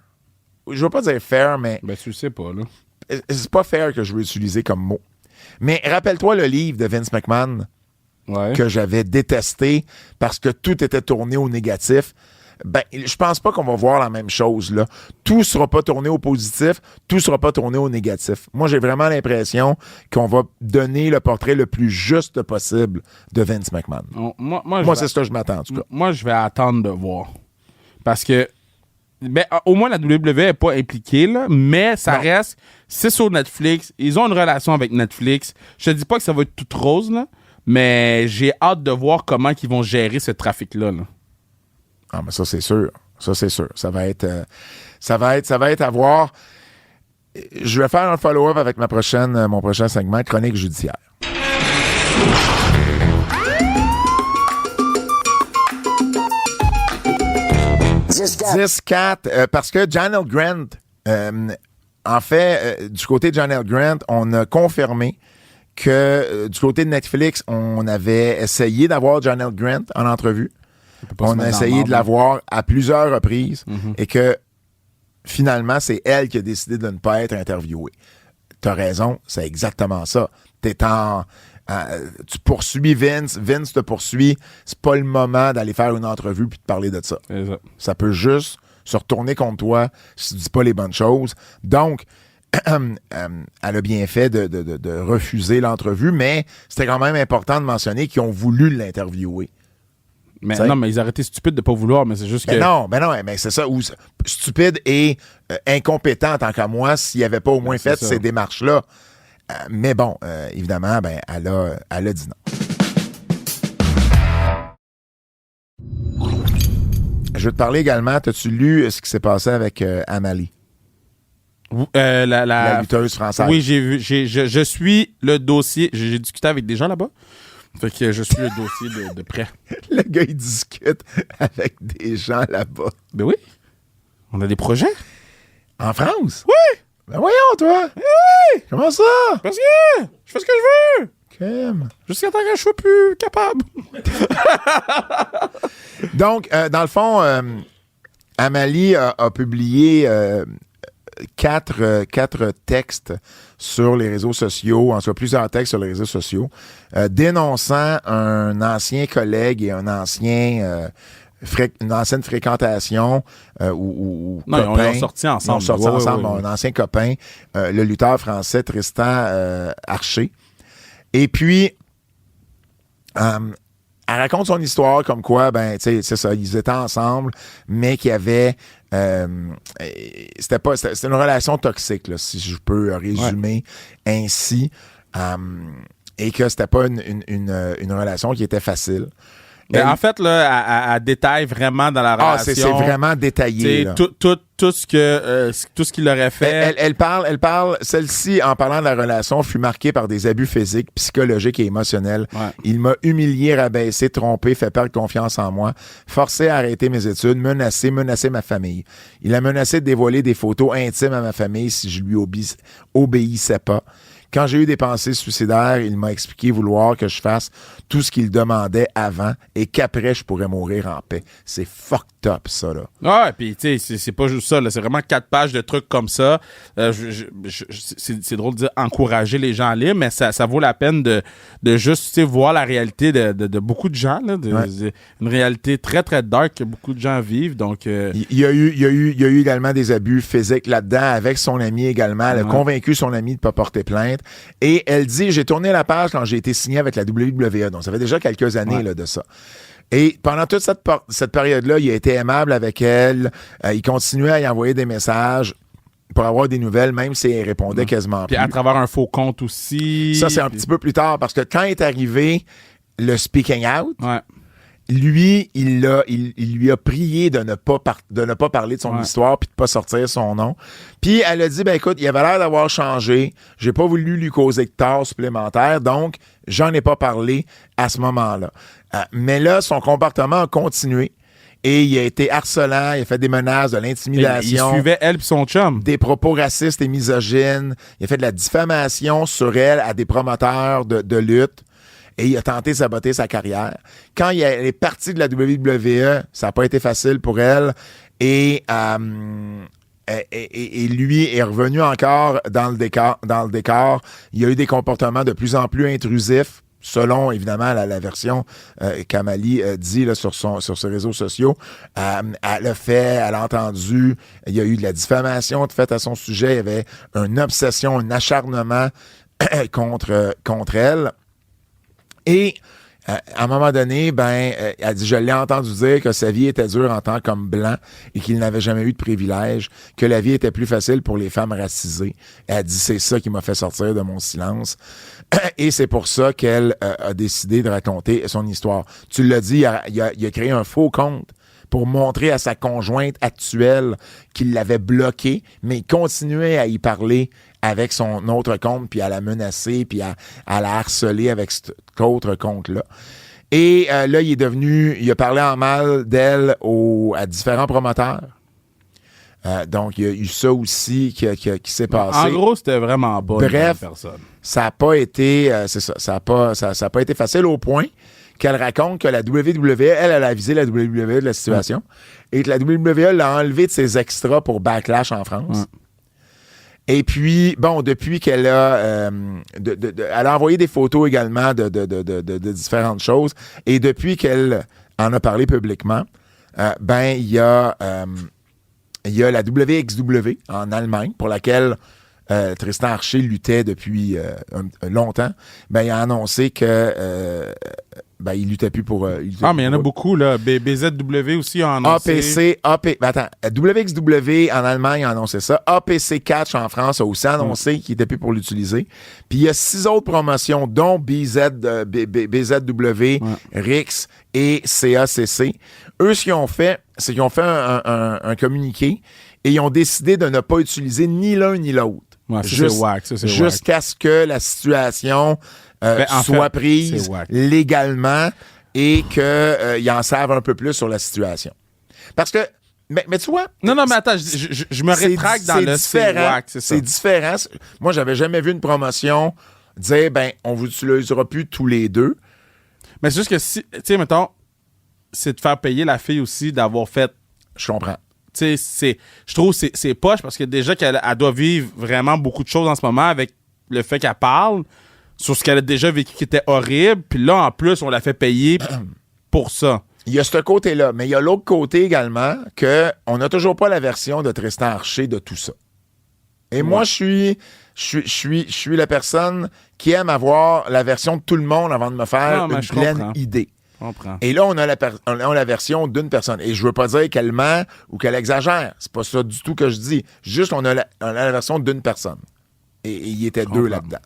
Je veux pas dire fair, mais... Ben, tu le sais pas, là. C'est pas fair que je veux utiliser comme mot. Mais rappelle-toi le livre de Vince McMahon que j'avais détesté parce que tout était tourné au négatif. Ben, je pense pas qu'on va voir la même chose, là. Tout sera pas tourné au positif, tout sera pas tourné au négatif. Moi, j'ai vraiment l'impression qu'on va donner le portrait le plus juste possible de Vince McMahon. Moi, c'est ce que je m'attends, en tout cas. Moi, je vais attendre de voir. Parce que ben, au moins, la WWE n'est pas impliquée, là, mais ça reste... C'est sur Netflix. Ils ont une relation avec Netflix. Je te dis pas que ça va être tout rose, là, mais j'ai hâte de voir comment ils vont gérer ce trafic-là. Là. Ah, mais ça, c'est sûr. Ça, c'est sûr. Ça va être à voir. Je vais faire un follow-up avec mon prochain segment, Chronique judiciaire. 10-4, parce que Janelle Grant, en fait, du côté de Janelle Grant, on a confirmé que du côté de Netflix, on avait essayé d'avoir Janelle Grant en entrevue. On a essayé de l'avoir à plusieurs reprises et que finalement, c'est elle qui a décidé de ne pas être interviewée. T'as raison, c'est exactement ça. Tu poursuis Vince te poursuit. C'est pas le moment d'aller faire une entrevue puis de parler de ça. Exact. Ça peut juste se retourner contre toi si tu dis pas les bonnes choses. Donc, elle a bien fait de refuser l'entrevue, mais c'était quand même important de mentionner qu'ils ont voulu l'interviewer. Mais non, mais ils arrêtaient stupide de pas vouloir, mais c'est juste que... Non, mais c'est ça. Ou stupide et incompétent, tant qu'à moi, s'il avait pas au moins fait ces démarches-là. Mais bon, évidemment, elle a dit non. Je veux te parler également, as-tu lu ce qui s'est passé avec Amalie? La lutteuse française. Oui, j'ai vu. Je suis le dossier. J'ai discuté avec des gens là-bas. Fait que je suis le dossier de près. Le gars, il discute avec des gens là-bas. Ben oui. On a des projets. En France? Oui! Ben voyons, toi! Oui! Comment ça? Parce que je fais ce que je veux! Kim. Jusqu'à temps que je sois plus capable. Donc, dans le fond, Amalie a publié 4 textes sur les réseaux sociaux, en tout cas plusieurs textes sur les réseaux sociaux, dénonçant un ancien collègue et une ancienne fréquentation ou non, copain. Ils ont sorti ensemble. Ils ont sorti ensemble. Un ancien copain, le lutteur français Tristan Archer. Et puis, elle raconte son histoire comme quoi, c'est ça, ils étaient ensemble, mais qu'il y avait... c'était une relation toxique, là, si je peux résumer ainsi. Et que c'était pas une relation qui était facile. En fait, là, elle détaille vraiment dans la relation. C'est vraiment détaillé. Là. Tout ce qu'il aurait fait. Elle parle, celle-ci, en parlant de la relation, fut marquée par des abus physiques, psychologiques et émotionnels. Ouais. Il m'a humilié, rabaissé, trompé, fait perdre confiance en moi, forcé à arrêter mes études, menacé ma famille. Il a menacé de dévoiler des photos intimes à ma famille si je lui obéissais pas. Quand j'ai eu des pensées suicidaires, il m'a expliqué vouloir que je fasse tout ce qu'il demandait avant et qu'après, je pourrais mourir en paix. C'est fucked up, ça, là. Ouais, puis tu sais, c'est pas juste ça, là. C'est vraiment 4 pages de trucs comme ça. C'est drôle de dire encourager les gens à lire, mais ça vaut la peine de juste, tu sais, voir la réalité de beaucoup de gens, là. Une réalité très, très dark que beaucoup de gens vivent, donc... Il y a eu également des abus physiques là-dedans avec son ami également. Elle a convaincu son ami de pas porter plainte. Et elle dit, j'ai tourné la page quand j'ai été signé avec la WWE. Donc, ça fait déjà quelques années là, de ça. Et pendant toute cette période-là, il a été aimable avec elle. Il continuait à y envoyer des messages pour avoir des nouvelles, même si elle répondait quasiment Puis plus. à travers un faux compte aussi. Ça, c'est un petit peu plus tard, parce que quand est arrivé le speaking out, Ouais. lui, il lui a prié de ne pas parler de son histoire puis de pas sortir son nom. Puis elle a dit, ben écoute, il avait l'air d'avoir changé. J'ai pas voulu lui causer de tort supplémentaire, donc j'en ai pas parlé à ce moment-là. Mais là, son comportement a continué. Et il a été harcelant, il a fait des menaces, de l'intimidation. Il suivait elle et son chum. Des propos racistes et misogynes. Il a fait de la diffamation sur elle à des promoteurs de lutte. Et il a tenté de saboter sa carrière. Quand elle est partie de la WWE, ça n'a pas été facile pour elle. Et lui est revenu encore dans le décor. Il y a eu des comportements de plus en plus intrusifs, selon, évidemment, la version qu'Amalie dit là, sur ses réseaux sociaux. Elle a entendu, il y a eu de la diffamation faite à son sujet. Il y avait une obsession, un acharnement contre elle. Et à un moment donné, elle dit, je l'ai entendu dire que sa vie était dure en tant qu'homme blanc et qu'il n'avait jamais eu de privilèges, que la vie était plus facile pour les femmes racisées. Elle dit, c'est ça qui m'a fait sortir de mon silence. Et c'est pour ça qu'elle a décidé de raconter son histoire. Tu l'as dit, il a créé un faux compte pour montrer à sa conjointe actuelle qu'il l'avait bloqué, mais il continuait à y parler avec son autre compte, puis à la menacer, puis à la harceler avec cet autre compte-là. Et là, il a parlé en mal d'elle à différents promoteurs. Donc, il y a eu ça aussi qui s'est passé. En gros, c'était vraiment pas une bonne personne. Ça n'a pas été, ça a pas été facile au point qu'elle raconte que la WWE, elle a visé la WWE de la situation, et que la WWE l'a enlevé de ses extras pour Backlash en France. Et puis, bon, depuis qu'elle a... elle a envoyé des photos également de différentes choses. Et depuis qu'elle en a parlé publiquement, il y a la WXW en Allemagne, pour laquelle Tristan Archer luttait depuis longtemps. Il a annoncé que... il luttait plus pour... mais il y en a beaucoup, là. BZW aussi a annoncé. WXW en Allemagne a annoncé ça. APC Catch en France a aussi annoncé qu'il n'était plus pour l'utiliser. Puis il y a 6 autres promotions, dont BZW, RIX et CACC. Eux, ce qu'ils ont fait, c'est qu'ils ont fait un communiqué et ils ont décidé de ne pas utiliser ni l'un ni l'autre. Ouais, jusqu'à ce que la situation... soit prise légalement et qu'ils en savent un peu plus sur la situation. Parce que, mais tu vois... Non, mais attends, je me rétracte dans le différent. C'est différent. Moi, j'avais jamais vu une promotion dire, on vous utilisera plus tous les deux. Mais c'est juste que si, tu sais, mettons, c'est de faire payer la fille aussi d'avoir fait... Je comprends. Tu sais, je trouve que c'est poche parce que déjà qu'elle doit vivre vraiment beaucoup de choses en ce moment avec le fait qu'elle parle sur ce qu'elle a déjà vécu qui était horrible, puis là, en plus, on l'a fait payer pour ça. Il y a ce côté-là, mais il y a l'autre côté également qu'on n'a toujours pas la version de Tristan Archer de tout ça. Et moi, je suis la personne qui aime avoir la version de tout le monde avant de me faire une pleine idée. Et là, on a la version d'une personne. Et je veux pas dire qu'elle ment ou qu'elle exagère. C'est pas ça du tout que je dis. Juste, on a la version d'une personne. Et il y était deux là-dedans.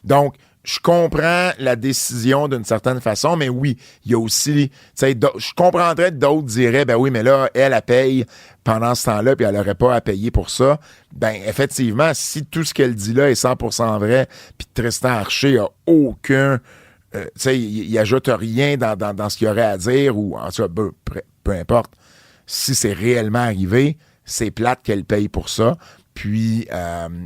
Donc, je comprends la décision d'une certaine façon, mais oui, il y a aussi, je comprendrais que d'autres diraient, oui, mais là, elle paye pendant ce temps-là, puis elle n'aurait pas à payer pour ça. Effectivement, si tout ce qu'elle dit là est 100% vrai, puis Tristan Archer a aucun, il ajoute rien dans ce qu'il y aurait à dire, ou en tout cas, peu importe, si c'est réellement arrivé, c'est plate qu'elle paye pour ça. Puis,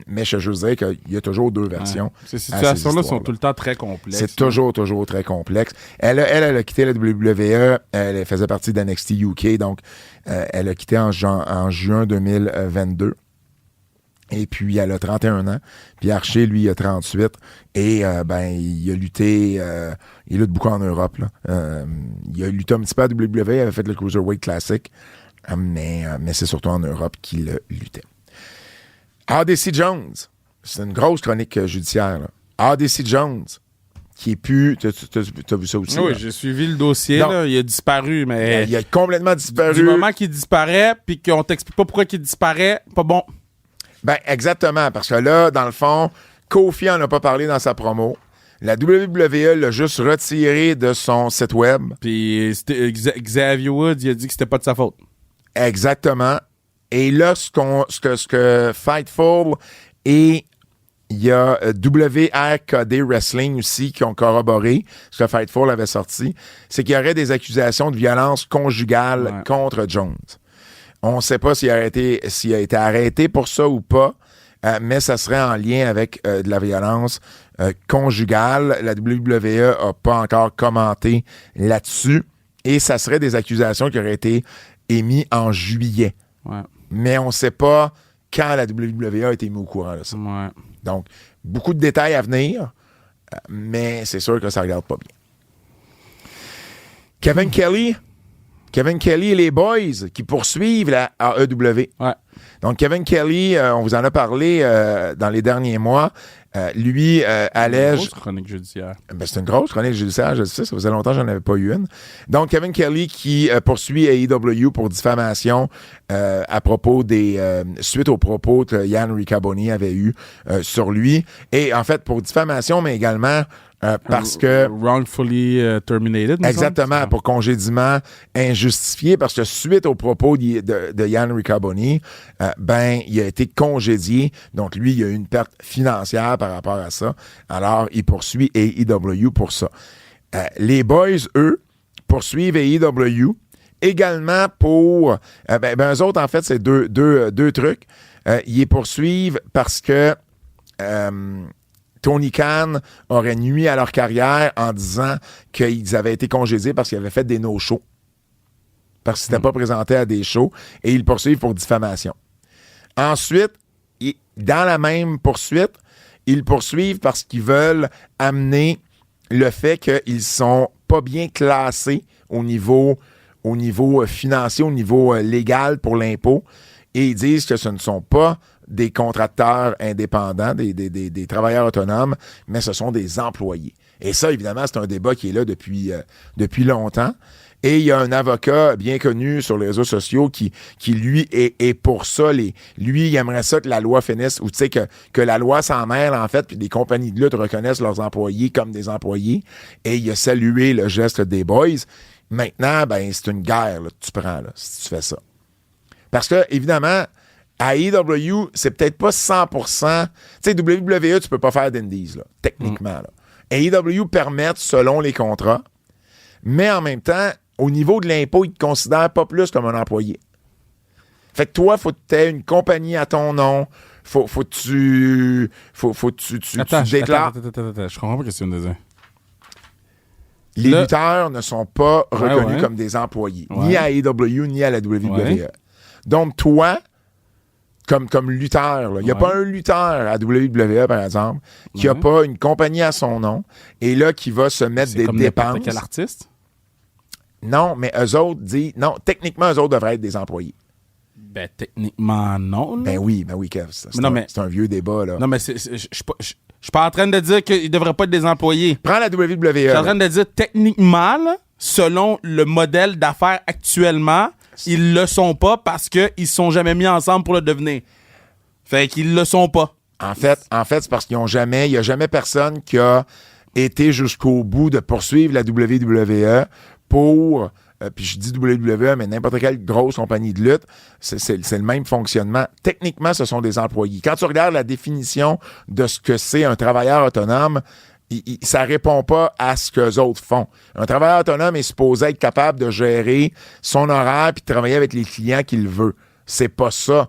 mais je te dirais qu'il y a toujours deux versions. Ces situations-là sont tout le temps très complexes. C'est toujours très complexe. Elle a quitté la WWE. Elle faisait partie d'NXT UK. Donc, elle a quitté en juin 2022. Et puis, elle a 31 ans. Puis Archer, lui, il a 38. Et il a lutté... il lutte beaucoup en Europe. Là. Il a lutté un petit peu à WWE. Il avait fait le Cruiserweight Classic. Mais c'est surtout en Europe qu'il luttait. ADC Jones, c'est une grosse chronique judiciaire. Là. ADC Jones, qui est plus... T'as vu ça aussi? Oui, là? j'ai suivi le dossier. Là, il a disparu, mais... Il a complètement disparu. Du moment qu'il disparaît, puis qu'on t'explique pas pourquoi il disparaît, pas bon. Ben, exactement, parce que là, dans le fond, Kofi en a pas parlé dans sa promo. La WWE l'a juste retiré de son site web. Puis Xavier Woods, il a dit que c'était pas de sa faute. Exactement. Et là, ce que Fightful et il y a WRKD Wrestling aussi qui ont corroboré ce que Fightful avait sorti, c'est qu'il y aurait des accusations de violence conjugale contre Jones. On ne sait pas s'il a été arrêté pour ça ou pas, mais ça serait en lien avec de la violence conjugale. La WWE n'a pas encore commenté là-dessus et ça serait des accusations qui auraient été émises en juillet. Ouais. Mais on ne sait pas quand la WWE a été mise au courant de ça. Ouais. Donc, beaucoup de détails à venir, mais c'est sûr que ça ne regarde pas bien. Kevin Kelly et les Boys qui poursuivent la AEW. Ouais. Donc, Kevin Kelly, on vous en a parlé dans les derniers mois. Lui allège... Grosse chronique judiciaire. Ben, c'est une grosse chronique judiciaire, je sais, ça faisait longtemps que j'en avais pas eu une. Donc, Kevin Kelly qui poursuit AEW pour diffamation à propos suite aux propos que Yann Riccaboni avait eu sur lui. Et en fait, pour diffamation, mais également parce que... Wrongfully terminated. Exactement, pour congédiement injustifié, parce que suite aux propos de Yann Riccaboni, il a été congédié. Donc, lui, il a eu une perte financière par rapport à ça. Alors, il poursuit AEW pour ça. Les Boys, eux, poursuivent AEW également pour... eux autres, en fait, c'est deux trucs. Ils les poursuivent parce que... Tony Khan aurait nui à leur carrière en disant qu'ils avaient été congédiés parce qu'ils avaient fait des no-shows. Parce qu'ils s'étaient pas présentés à des shows. Et ils le poursuivent pour diffamation. Ensuite, dans la même poursuite, ils le poursuivent parce qu'ils veulent amener le fait qu'ils sont pas bien classés au niveau financier, au niveau légal pour l'impôt. Et ils disent que ce ne sont pas des contracteurs indépendants, des travailleurs autonomes, mais ce sont des employés. Et ça, évidemment, c'est un débat qui est là depuis longtemps. Et il y a un avocat bien connu sur les réseaux sociaux qui lui, est pour ça. Lui, il aimerait ça que la loi finisse, ou tu sais, que la loi s'en mêle, en fait, puis les compagnies de lutte reconnaissent leurs employés comme des employés. Et il a salué le geste des Boys. Maintenant, c'est une guerre, là, que tu prends, là, si tu fais ça. Parce que, évidemment, à AEW, c'est peut-être pas 100%. Tu sais, WWE, tu peux pas faire d'indies, là, techniquement. Là. AEW permettent selon les contrats, mais en même temps, au niveau de l'impôt, ils te considèrent pas plus comme un employé. Fait que toi, faut que tu aies une compagnie à ton nom, faut que tu déclares. Attends, je comprends pas ce que tu veux dire. Les lutteurs ne sont pas reconnus comme des employés, ni à AEW, ni à la WWE. Ouais. Donc, toi, comme lutteur, il n'y a pas un lutteur à WWE, par exemple, qui n'a pas une compagnie à son nom, et là, qui va se mettre des dépenses. C'est comme quel artiste? Non, mais eux autres disent... Non, techniquement, eux autres devraient être des employés. Ben, techniquement, non. Là. Ben oui, Kev. C'est un vieux débat, là. Non, mais je suis pas en train de dire qu'ils ne devraient pas être des employés. Prends la WWE. Je suis en train de dire, techniquement, là, selon le modèle d'affaires actuellement, ils le sont pas parce qu'ils se sont jamais mis ensemble pour le devenir. Fait qu'ils le sont pas. En fait, c'est parce qu'il n'y a jamais personne qui a été jusqu'au bout de poursuivre la WWE pour... puis je dis WWE, mais n'importe quelle grosse compagnie de lutte, c'est le même fonctionnement. Techniquement, ce sont des employés. Quand tu regardes la définition de ce que c'est un travailleur autonome, ça répond pas à ce qu'eux autres font. Un travailleur autonome est supposé être capable de gérer son horaire puis de travailler avec les clients qu'il veut. C'est pas ça,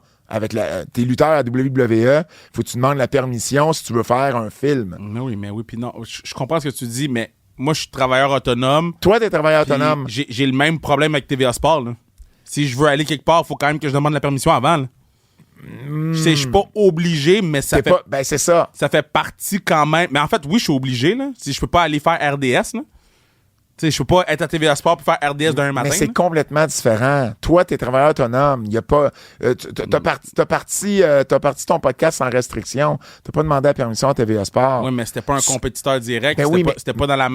T'es lutteur à WWE, faut que tu demandes la permission si tu veux faire un film. Mais oui, puis non, je comprends ce que tu dis, mais moi, je suis travailleur autonome. Toi, t'es travailleur autonome. J'ai le même problème avec TVA Sport, là. Si je veux aller quelque part, il faut quand même que je demande la permission avant, là. Je suis pas obligé, mais ça fait... Ben, c'est ça. Ça fait partie quand même. Mais en fait, oui, je suis obligé, là. Si je peux pas aller faire RDS, là. Tu sais, je peux pas être à TVA Sport pour faire RDS d'un matin. Mais c'est là. Complètement différent. Toi, t'es travailleur autonome. Il y a pas... T'as parti ton podcast sans restriction. T'as pas demandé la permission à TVA Sport. Oui, mais c'était pas un compétiteur direct. Ben C'était pas dans le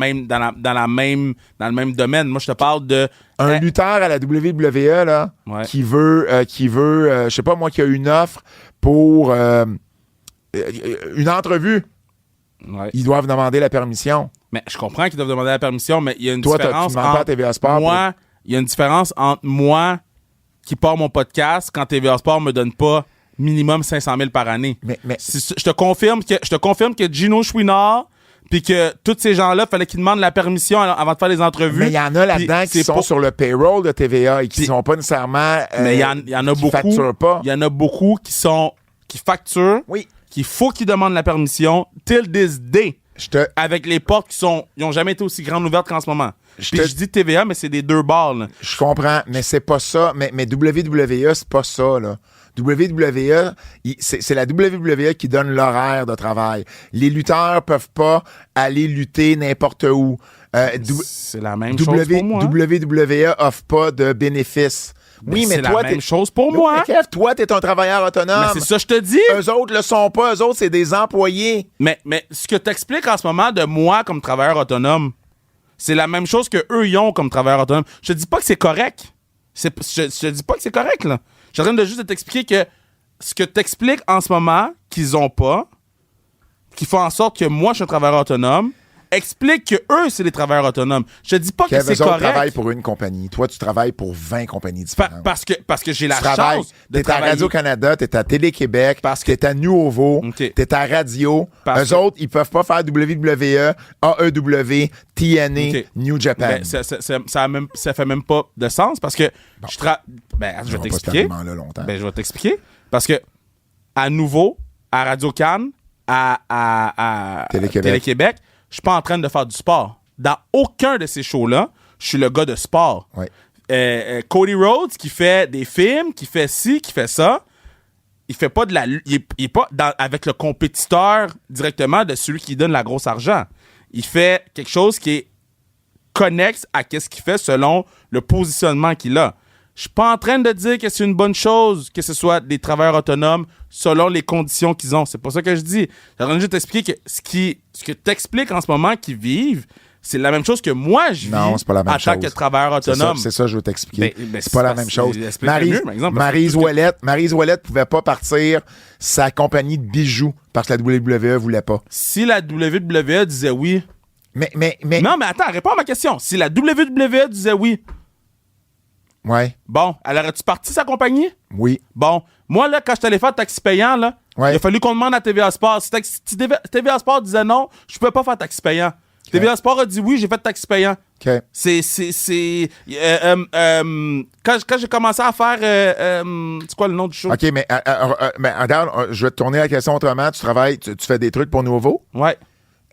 même domaine. Moi, je te parle de... Un lutteur à la WWE, là, Ouais. qui veut je sais pas moi, qui a une offre pour une entrevue, Ouais. ils doivent demander la permission. Mais je comprends qu'ils doivent demander la permission, mais il y a une Toi, différence tu demandes pas à TVA Sport moi, il y a une différence entre moi qui pars mon podcast quand TVA Sport me donne pas minimum 500 000 par année. Mais Je te confirme que Gino Chouinard puis que tous ces gens-là, fallait qu'ils demandent la permission avant de faire les entrevues. il y en a là-dedans qui sont sur le payroll de TVA et qui sont pas nécessairement mais il y en a qui beaucoup. facturent pas. Il y en a beaucoup qui facturent. Oui. Qu'il faut qu'ils demandent la permission till this day. Avec les portes ils ont jamais été aussi grandes ouvertes qu'en ce moment. Je dis TVA, mais c'est des deux barres. Là. Je comprends, mais c'est pas ça. Mais WWE, c'est pas ça, là. WWE, c'est la WWE qui donne l'horaire de travail. Les lutteurs peuvent pas aller lutter n'importe où. C'est la même chose pour moi. WWE offre pas de bénéfices. Oui, mais c'est toi, la même chose pour moi. Mais Kev, toi, t'es un travailleur autonome. Mais c'est ça, je te dis. Eux autres le sont pas. Eux autres, c'est des employés. Mais ce que t'expliques en ce moment de moi comme travailleur autonome, c'est la même chose que eux y ont comme travailleur autonome. Je te dis pas que c'est correct. Je te dis pas que c'est correct, là. Je suis en train de juste t'expliquer que ce que t'expliques en ce moment, qu'ils ont pas, qui font en sorte que moi, je suis un travailleur autonome, explique que eux, c'est des travailleurs autonomes. Je te dis pas que c'est correct. Tu travailles pour une compagnie. Toi, tu travailles pour 20 compagnies différentes. Parce que j'ai la chance de travailler. T'es à Radio-Canada, t'es à Télé-Québec, t'es à Nuovo, t'es à Radio. Eux autres, ils peuvent pas faire WWE, AEW, TNA, New Japan. Ben, ça fait même pas de sens parce que je vais t'expliquer. Je vais t'expliquer. Parce que à Nouveau, à Radio-Can, à Télé-Québec, je suis pas en train de faire du sport. Dans aucun de ces shows-là, je suis le gars de sport. Ouais. Cody Rhodes, qui fait des films, qui fait ci, qui fait ça, il fait pas de la... Il est pas avec le compétiteur directement de celui qui donne la grosse argent. Il fait quelque chose qui est connexe à ce qu'il fait selon le positionnement qu'il a. Je suis pas en train de dire que c'est une bonne chose que ce soit des travailleurs autonomes selon les conditions qu'ils ont. C'est pas ça que je dis. Je suis en train de t'expliquer que ce que t'expliques en ce moment qu'ils vivent, c'est la même chose que moi je vis en tant que travailleur autonome. C'est ça que je veux t'expliquer. C'est pas la même chose. Maryse Ouellette pouvait pas partir sa compagnie de bijoux parce que la WWE voulait pas. Si la WWE disait oui... Mais... Non, mais attends, réponds à ma question. Si la WWE disait oui... Ouais. Bon, elle aurait-tu parti sa compagnie? Oui. Bon, moi, là, quand je t'allais faire taxi payant, là, il a fallu qu'on demande à TVA Sport. Si TVA Sport disait non, je pouvais pas faire taxi payant. Okay. TVA Sport a dit oui, j'ai fait taxi payant. OK. Quand j'ai commencé à faire... c'est quoi le nom du show? OK, mais regarde, je vais te tourner la question autrement. Tu travailles, tu fais des trucs pour Nouveau? Ouais.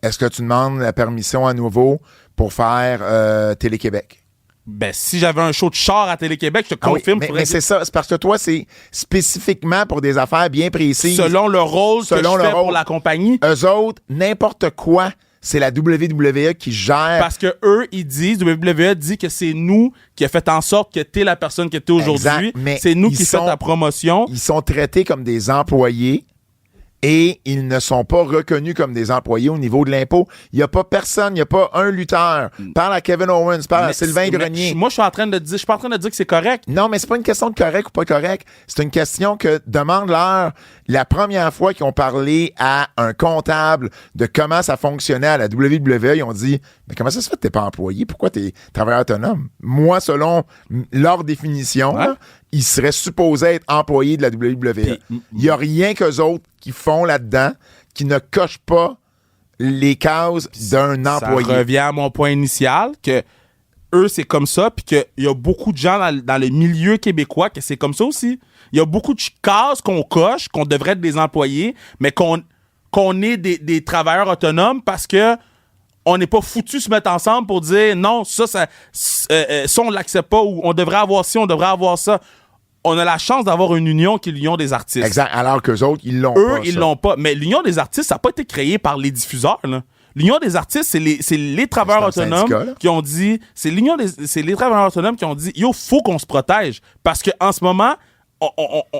Est-ce que tu demandes la permission à Nouveau pour faire Télé-Québec? Ben, si j'avais un show de char à Télé-Québec, je te confirme. Oui, mais c'est ça. C'est parce que toi, c'est spécifiquement pour des affaires bien précises. Selon le rôle que je fais pour la compagnie. Eux autres, n'importe quoi, c'est la WWE qui gère. Parce que eux, ils disent, WWE dit que c'est nous qui a fait en sorte que t'es la personne que t'es aujourd'hui. C'est nous qui fait ta promotion. Ils sont traités comme des employés. Et ils ne sont pas reconnus comme des employés au niveau de l'impôt. Il n'y a pas personne, il n'y a pas un lutteur. Parle à Kevin Owens, parle à Sylvain Grenier. Moi, je suis pas en train de dire que c'est correct. Non, mais c'est pas une question de correct ou pas correct. C'est une question que demande-leur la première fois qu'ils ont parlé à un comptable de comment ça fonctionnait à la WWE. Ils ont dit, mais comment ça se fait que t'es pas employé? Pourquoi t'es travailleur autonome? Moi, selon leur définition, là, ils seraient supposés être employés de la WWE. Il n'y a rien qu'eux autres qui font là-dedans qui ne cochent pas les cases d'un employé. Ça revient à mon point initial que eux, c'est comme ça, puis qu'il y a beaucoup de gens dans le milieu québécois que c'est comme ça aussi. Il y a beaucoup de cases qu'on coche, qu'on devrait être des employés, mais qu'on est des travailleurs autonomes parce que on n'est pas foutu se mettre ensemble pour dire non, ça on l'accepte pas, ou on devrait avoir ci, on devrait avoir ça. On a la chance d'avoir une union qui est l'union des artistes. Exact. Alors qu'eux autres, ils l'ont pas. Eux, ils l'ont pas. Mais l'union des artistes, ça n'a pas été créé par les diffuseurs, là. L'union des artistes, c'est les travailleurs autonomes qui ont dit, c'est les travailleurs autonomes qui ont dit, yo, faut qu'on se protège. Parce qu'en ce moment,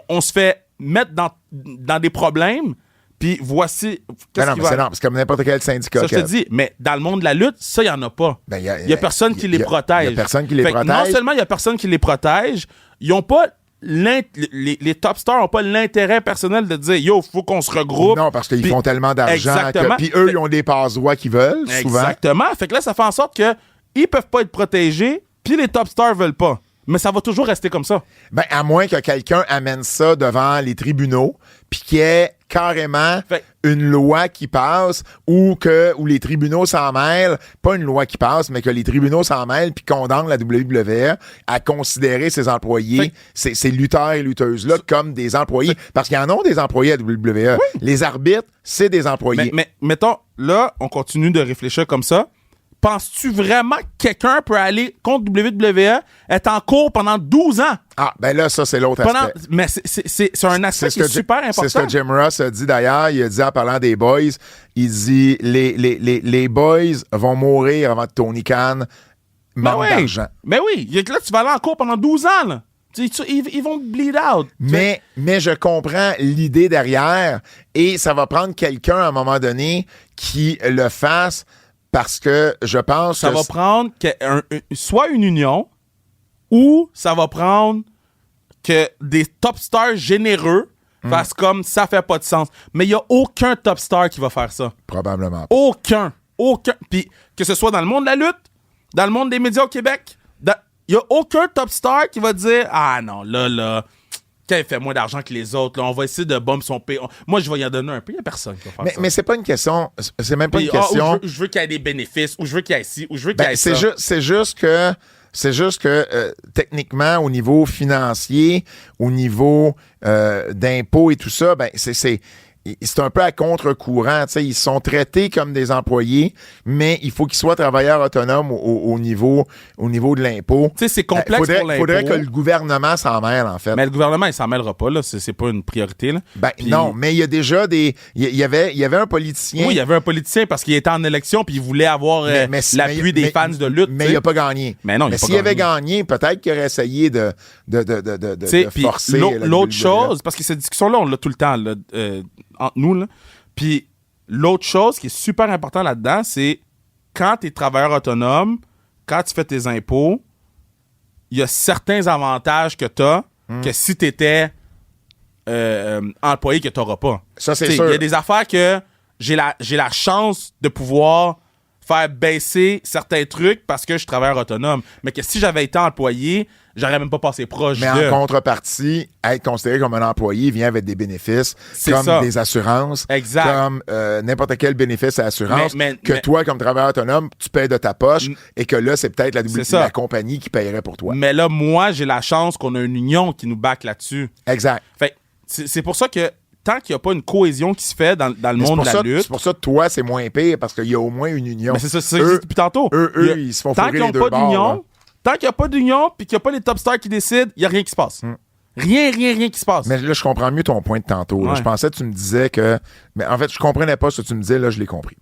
on se fait mettre dans des problèmes. Puis voici. C'est non, c'est comme n'importe quel syndicat. Ça, je te dis, mais dans le monde de la lutte, ça, il n'y en a pas. Il n'y a personne qui les protège. Il y a personne qui les protège. Non seulement il n'y a personne qui les protège, ils n'ont pas. Les top stars n'ont pas l'intérêt personnel de dire yo, faut qu'on se regroupe. Non, parce qu'ils font tellement d'argent. Puis eux, ils ont des passe-droits qu'ils veulent, souvent. Exactement. Fait que là, ça fait en sorte qu'ils peuvent pas être protégés, puis les top stars veulent pas. Mais ça va toujours rester comme ça. Ben, à moins que quelqu'un amène ça devant les tribunaux, puis qu'il y ait carrément une loi qui passe où les tribunaux s'en mêlent, pas une loi qui passe, mais que les tribunaux s'en mêlent puis condamnent la WWE à considérer ses employés, ces lutteurs et lutteuses-là, comme des employés. Parce qu'il y en a des employés à WWE. Oui. Les arbitres, c'est des employés. Mais mettons, là, on continue de réfléchir comme ça. Penses-tu vraiment que quelqu'un peut aller contre WWE, être en cours pendant 12 ans? Ah, ben là, ça, c'est l'autre aspect. Mais c'est un aspect qui est super important. C'est ce que Jim Ross a dit d'ailleurs. Il a dit en parlant des boys, il dit les boys vont mourir avant que Tony Khan manque d'argent. Mais oui, là, tu vas aller en cours pendant 12 ans, là. Ils vont bleed out. Mais je comprends l'idée derrière et ça va prendre quelqu'un à un moment donné qui le fasse. Parce que je pense ça va prendre soit une union ou ça va prendre que des top stars généreux fassent comme ça fait pas de sens. Mais il n'y a aucun top star qui va faire ça. Probablement. Aucun. Puis que ce soit dans le monde de la lutte, dans le monde des médias au Québec, il n'y a aucun top star qui va dire ah non, là. Quand il fait moins d'argent que les autres, là, on va essayer de bomber son pays. Moi, je vais y en donner un peu. Il n'y a personne qui va faire ça. Mais c'est pas une question. C'est même pas une question. Je veux qu'il y ait des bénéfices, ou je veux qu'il y ait ci, ou je veux qu'il y ait ça. C'est juste que techniquement, au niveau financier, au niveau d'impôts et tout ça, ben c'est un peu à contre-courant. T'sais, ils sont traités comme des employés, mais il faut qu'ils soient travailleurs autonomes au niveau de l'impôt. C'est complexe pour l'impôt. Il faudrait que le gouvernement s'en mêle, en fait. Mais le gouvernement, il s'en mêlera pas. Là. C'est pas une priorité. Là. Non, mais il y a déjà il y avait un politicien. Oui, il y avait un politicien parce qu'il était en élection puis il voulait avoir l'appui des fans de lutte. Mais il n'a pas gagné. Mais non, s'il avait gagné, peut-être qu'il aurait essayé de forcer. L'autre chose, parce que cette discussion-là, on l'a tout le temps, là, entre nous, là. Puis l'autre chose qui est super important là-dedans, c'est quand tu es travailleur autonome, quand tu fais tes impôts, il y a certains avantages que tu as que si tu étais employé que tu n'auras pas. Ça, c'est sûr. Il y a des affaires que j'ai la chance de pouvoir faire baisser certains trucs parce que je suis travailleur autonome. Mais que si j'avais été employé, j'aurais même pas passé proche de... Mais en contrepartie, être considéré comme un employé vient avec des bénéfices, comme des assurances, comme n'importe quel bénéfice à assurance, toi, comme travailleur autonome, tu payes de ta poche et que là, c'est peut-être la compagnie qui paierait pour toi. Mais là, moi, j'ai la chance qu'on a une union qui nous back là-dessus. Exact. Fait c'est pour ça que tant qu'il n'y a pas une cohésion qui se fait dans le monde de la lutte... C'est pour ça que toi, c'est moins pire, parce qu'il y a au moins une union. Mais c'est ça, c'est ça que je dis depuis tantôt. Eux, ils se font fourrer les deux bords. Tant qu'il n'y a pas d'union puis qu'il n'y a pas les top stars qui décident, il n'y a rien qui se passe. Rien qui se passe. Mais là, je comprends mieux ton point de tantôt. Ouais. Je pensais que tu me disais que... Mais en fait, je comprenais pas ce que tu me disais. Là, je l'ai compris.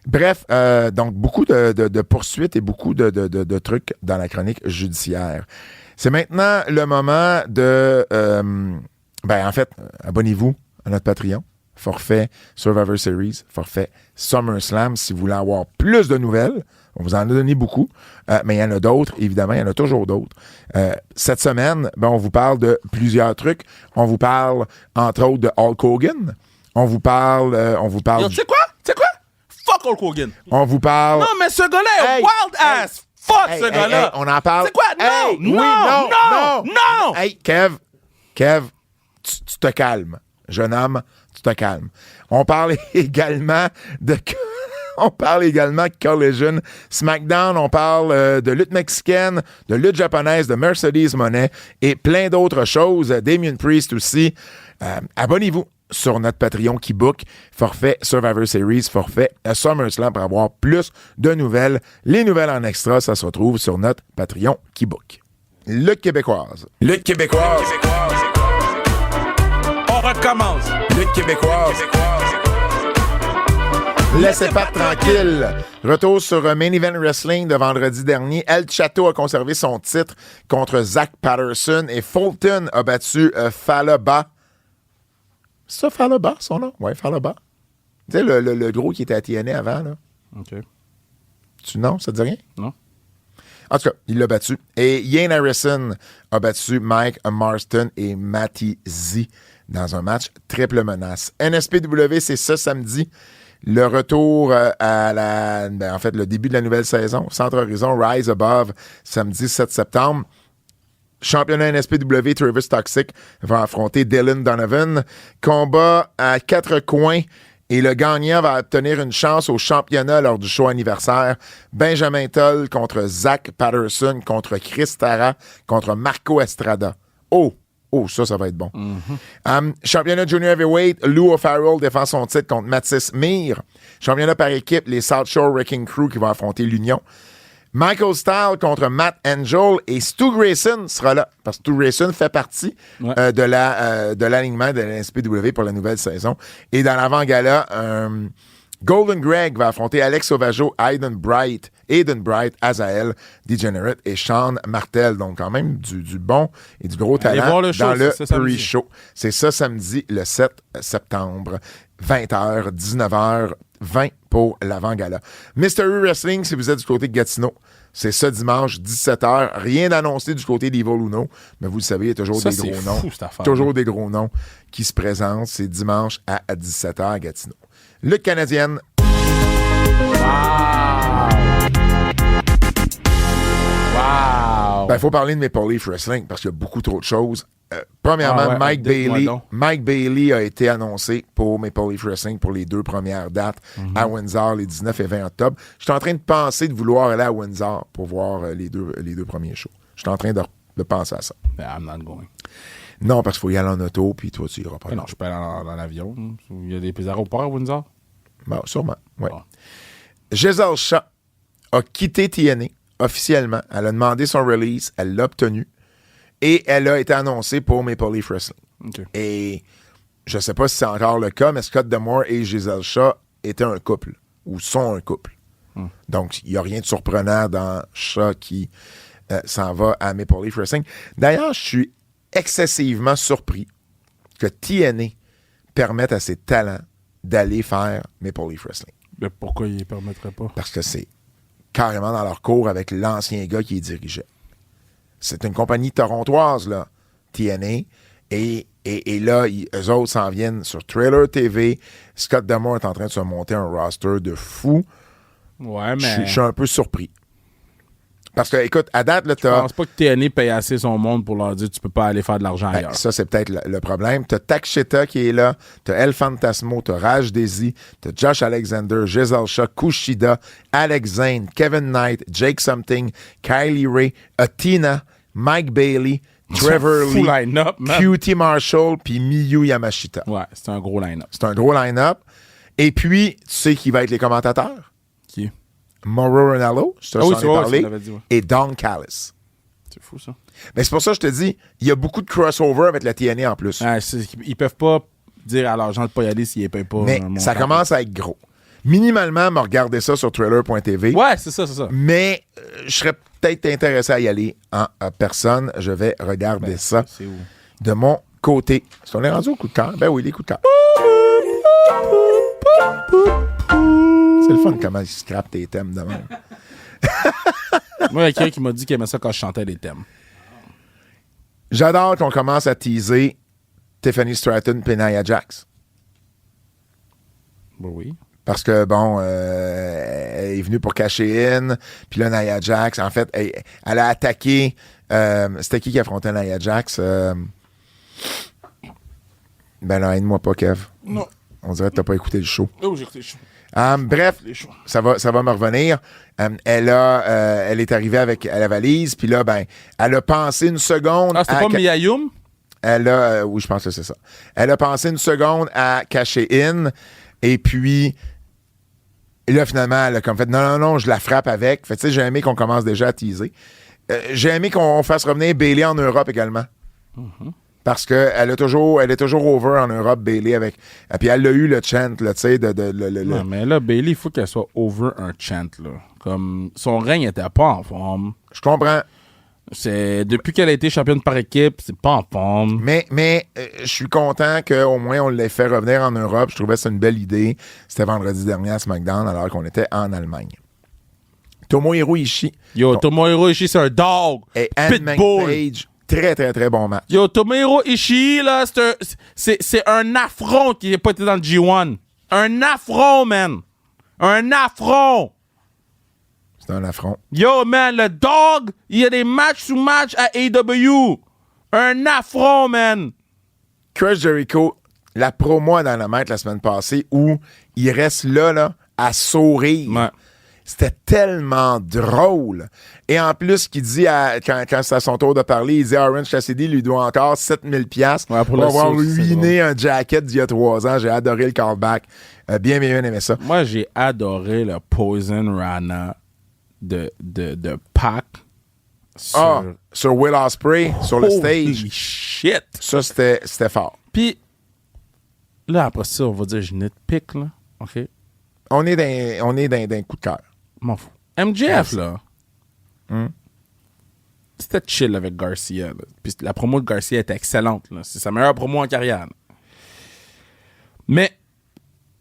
Bref, donc beaucoup de poursuites et beaucoup de trucs dans la chronique judiciaire. C'est maintenant le moment de... en fait, abonnez-vous à notre Patreon. Forfait Survivor Series, forfait SummerSlam. Si vous voulez avoir plus de nouvelles, on vous en a donné beaucoup, mais il y en a d'autres, évidemment, il y en a toujours d'autres. Cette semaine, on vous parle de plusieurs trucs. On vous parle, entre autres, de Hulk Hogan. On vous parle... Tu sais quoi? Fuck Hulk Hogan. On vous parle... Non, mais ce gars-là est wild ass. Fuck ce gars-là. On en parle... C'est quoi? Non! Hey, Kev, tu te calmes. Jeune homme, tu te calmes. On parle également de... On parle également Collision, SmackDown, on parle de lutte mexicaine, de lutte japonaise, de Mercedes Moné et plein d'autres choses. Damien Priest aussi. Abonnez-vous sur notre Patreon qui book forfait Survivor Series, forfait SummerSlam pour avoir plus de nouvelles. Les nouvelles en extra, ça se retrouve sur notre Patreon qui book. Lutte québécoise. Lutte québécoise. On recommence. Lutte québécoise. Laissez pas tranquille. Retour sur Main Event Wrestling de vendredi dernier. El Chato a conservé son titre contre Zach Patterson et Fulton a battu Falaba. C'est ça, Falaba, son nom? Ouais, Falaba. Tu sais, le gros qui était à TNA avant, là. OK. Non, ça te dit rien? Non. En tout cas, il l'a battu. Et Ian Harrison a battu Mike Marston et Matty Z dans un match triple menace. NSPW, c'est ce samedi. Le retour à le début de la nouvelle saison. Centre Horizon, Rise Above, samedi 7 septembre. Championnat NSPW, Travis Toxic va affronter Dylan Donovan. Combat à 4 coins. Et le gagnant va obtenir une chance au championnat lors du show anniversaire. Benjamin Toll contre Zach Patterson, contre Chris Tara, contre Marco Estrada. Oh, ça va être bon. Championnat Junior Heavyweight, Lou O'Farrell défend son titre contre Mathis Mir. Championnat par équipe, les South Shore Wrecking Crew qui vont affronter l'Union. Michael Style contre Matt Angel et Stu Grayson sera là, parce que Stu Grayson fait partie de l'alignement de la NSPW pour la nouvelle saison. Et dans l'avant-gala, Golden Greg va affronter Alex Ovajo, Aiden Bright, Azael, Degenerate et Sean Martel. Donc quand même du bon et du gros talent voir le show, dans le pre-show. C'est ça samedi, le 7 septembre, 20h, 19h. 20 pour l'avant-gala. Mystery Wrestling, si vous êtes du côté de Gatineau, c'est ce dimanche, 17h. Rien d'annoncé du côté d'Evil Uno, mais vous le savez, il y a toujours des gros noms. Toujours des gros noms qui se présentent. C'est dimanche à 17h à Gatineau. Lutte canadienne. Wow! Il faut parler de Maple Leaf Wrestling parce qu'il y a beaucoup trop de choses. Premièrement, Mike Bailey a été annoncé pour Maple Leaf Wrestling pour les 2 premières dates à Windsor, les 19 et 20 octobre. Je suis en train de penser de vouloir aller à Windsor pour voir les deux premiers shows. Je suis en train de penser à ça. I'm not going. Non, parce qu'il faut y aller en auto, puis toi, tu iras pas. Non, je peux aller dans l'avion. Il y a des aéroports à Windsor? Bon, sûrement, oui. Bon. Giselle Shaw a quitté TNA officiellement. Elle a demandé son release, elle l'a obtenu. Et elle a été annoncée pour Maple Leaf Wrestling. Okay. Et je ne sais pas si c'est encore le cas, mais Scott D'Amore et Giselle Shaw étaient un couple, ou sont un couple. Donc, il n'y a rien de surprenant dans Shaw qui s'en va à Maple Leaf Wrestling. D'ailleurs, je suis excessivement surpris que TNA permette à ses talents d'aller faire Maple Leaf Wrestling. Mais pourquoi ils ne permettraient pas? Parce que c'est carrément dans leur cours avec l'ancien gars qui les dirigeait. C'est une compagnie torontoise, là, TNA. Et là, eux autres s'en viennent sur Trailer TV. Scott D'Amore est en train de se monter un roster de fou. Ouais, mais... Je suis un peu surpris. Parce que, écoute, à date, là, je pense pas que TNA paye assez son monde pour leur dire tu peux pas aller faire de l'argent ailleurs. Ça, c'est peut-être le problème. T'as Takeshita qui est là, t'as El Fantasmo, t'as Raj Desi, t'as Josh Alexander, Giselle Shaw, Kushida, Alex Zane, Kevin Knight, Jake Something, Kylie Ray, Athena, Mike Bailey, Trevor Lee, line-up, QT Marshall, puis Miyu Yamashita. Ouais, c'est un gros line-up. C'est un gros line-up. Et puis, tu sais qui va être les commentateurs? Qui? Mauro Ranallo, je t'en ai parlé, dit, ouais. et Don Callis. C'est fou, ça. Mais c'est pour ça que je te dis, il y a beaucoup de crossover avec la TNA en plus. Ouais, ils peuvent pas dire à l'argent de pas y aller s'ils ne payent pas. Mais ça commence à être gros. Minimalement, me regarder ça sur trailer.tv. Ouais, c'est ça. Mais je serais peut-être intéressé à y aller en personne. Je vais regarder ça c'est où? de mon côté. Est-ce qu'on est rendu au coup de cœur? Ben oui, les coups de cœur. C'est le fun comment ils scrapent tes thèmes de même. Moi, il y a quelqu'un qui m'a dit qu'il aimait ça quand je chantais les thèmes. J'adore qu'on commence à teaser Tiffany Stratton et Nia Jax. Oui. Parce que, bon, elle est venue pour cacher in. Puis là, Nia Jax, en fait, elle a attaqué... c'était qui affrontait Nia Jax? Ben là, aide-moi pas, Kev. Non. On dirait que t'as pas écouté le show. Oh, j'ai écouté le show. Bref, ça va me revenir. Elle est arrivée avec la valise, puis là, ben, elle a pensé une seconde. Ah, c'était pas Mia Yum? Oui, je pense que c'est ça. Elle a pensé une seconde à cacher in, et puis là, finalement, elle a comme fait non, je la frappe avec. Fait tu sais, j'ai aimé qu'on commence déjà à teaser. J'ai aimé qu'on fasse revenir Bayley en Europe également. Parce qu'elle est toujours over en Europe, Bayley, avec. Et puis elle a eu le chant, là, tu sais, Non, mais là, Bayley, il faut qu'elle soit over un chant, là. Comme son règne était pas en forme. Je comprends. Depuis qu'elle a été championne par équipe, c'est pas en forme. Mais je suis content qu'au moins on l'ait fait revenir en Europe. Je trouvais que c'est une belle idée. C'était vendredi dernier à SmackDown alors qu'on était en Allemagne. Tomohiro Ishii. Yo, Tomohiro Ishii, c'est un dog. Et Anne McPage. Très, très, très bon match. Yo, Tomohiro Ishii, là, c'est un affront qu'il n'ait pas été dans le G1. Un affront, man. Un affront. C'est un affront. Yo, man, le dog, il y a des matchs sous matchs à AEW. Un affront, man. Chris Jericho, la promo à Dynamite la semaine passée où il reste là, à sourire. Ouais. C'était tellement drôle. Et en plus, qu'il dit, quand c'est à son tour de parler, il dit Orange Cassidy lui doit encore 7000$ pour avoir ruiné un jacket d'il y a 3 ans. J'ai adoré le callback. Bien aimé ça. Moi, j'ai adoré le Poison Rana de Pac sur Will Ospreay, sur le Holy stage. Shit! Ça, c'était fort. Puis, là, après ça, on va dire, je nitpick, là. OK? On est d'un coup de cœur. M'en fous. MJF, là. C'était chill avec Garcia. Là. Puis la promo de Garcia était excellente. Là. C'est sa meilleure promo en carrière. Là. Mais,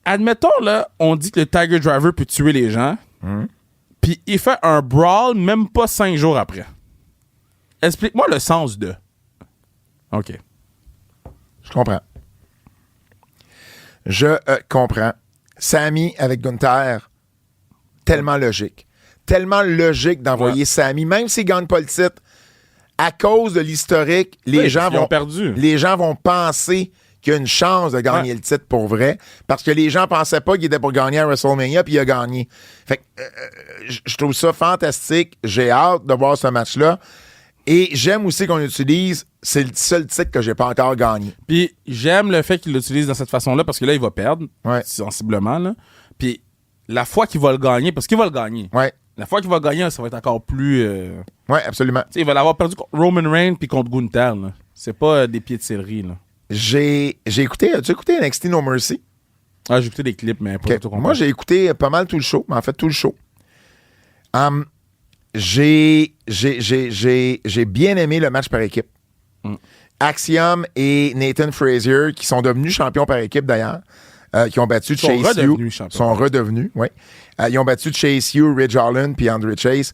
admettons, là, on dit que le Tiger Driver peut tuer les gens. Puis il fait un brawl même pas 5 jours après. Explique-moi le sens de. OK. Je comprends. Je comprends. Sami avec Gunther, tellement logique. Tellement logique d'envoyer Sami, même s'il gagne pas le titre. À cause de l'historique, les gens vont penser qu'il y a une chance de gagner le titre pour vrai, parce que les gens pensaient pas qu'il était pour gagner à WrestleMania, puis il a gagné. Fait que je trouve ça fantastique. J'ai hâte de voir ce match-là. Et j'aime aussi qu'on utilise, c'est le seul titre que j'ai pas encore gagné. Puis j'aime le fait qu'il l'utilise de cette façon-là, parce que là, il va perdre, sensiblement. Là. Puis la fois qu'il va le gagner, parce qu'il va le gagner. Ouais. La fois qu'il va gagner, ça va être encore plus... Oui, absolument. Il va l'avoir perdu contre Roman Reigns puis contre Gunther. Là. C'est pas des pieds de céleri. Là. J'ai écouté... As-tu écouté NXT No Mercy? Ah, j'ai écouté des clips, mais pas tout compris. Moi, j'ai écouté pas mal tout le show, mais en fait, tout le show. J'ai bien aimé le match par équipe. Axiom et Nathan Frazier, qui sont devenus champions par équipe d'ailleurs, qui ont battu Chase You. Sont redevenus, oui. Ils ont battu Chase You, Ridge Holland puis Andre Chase.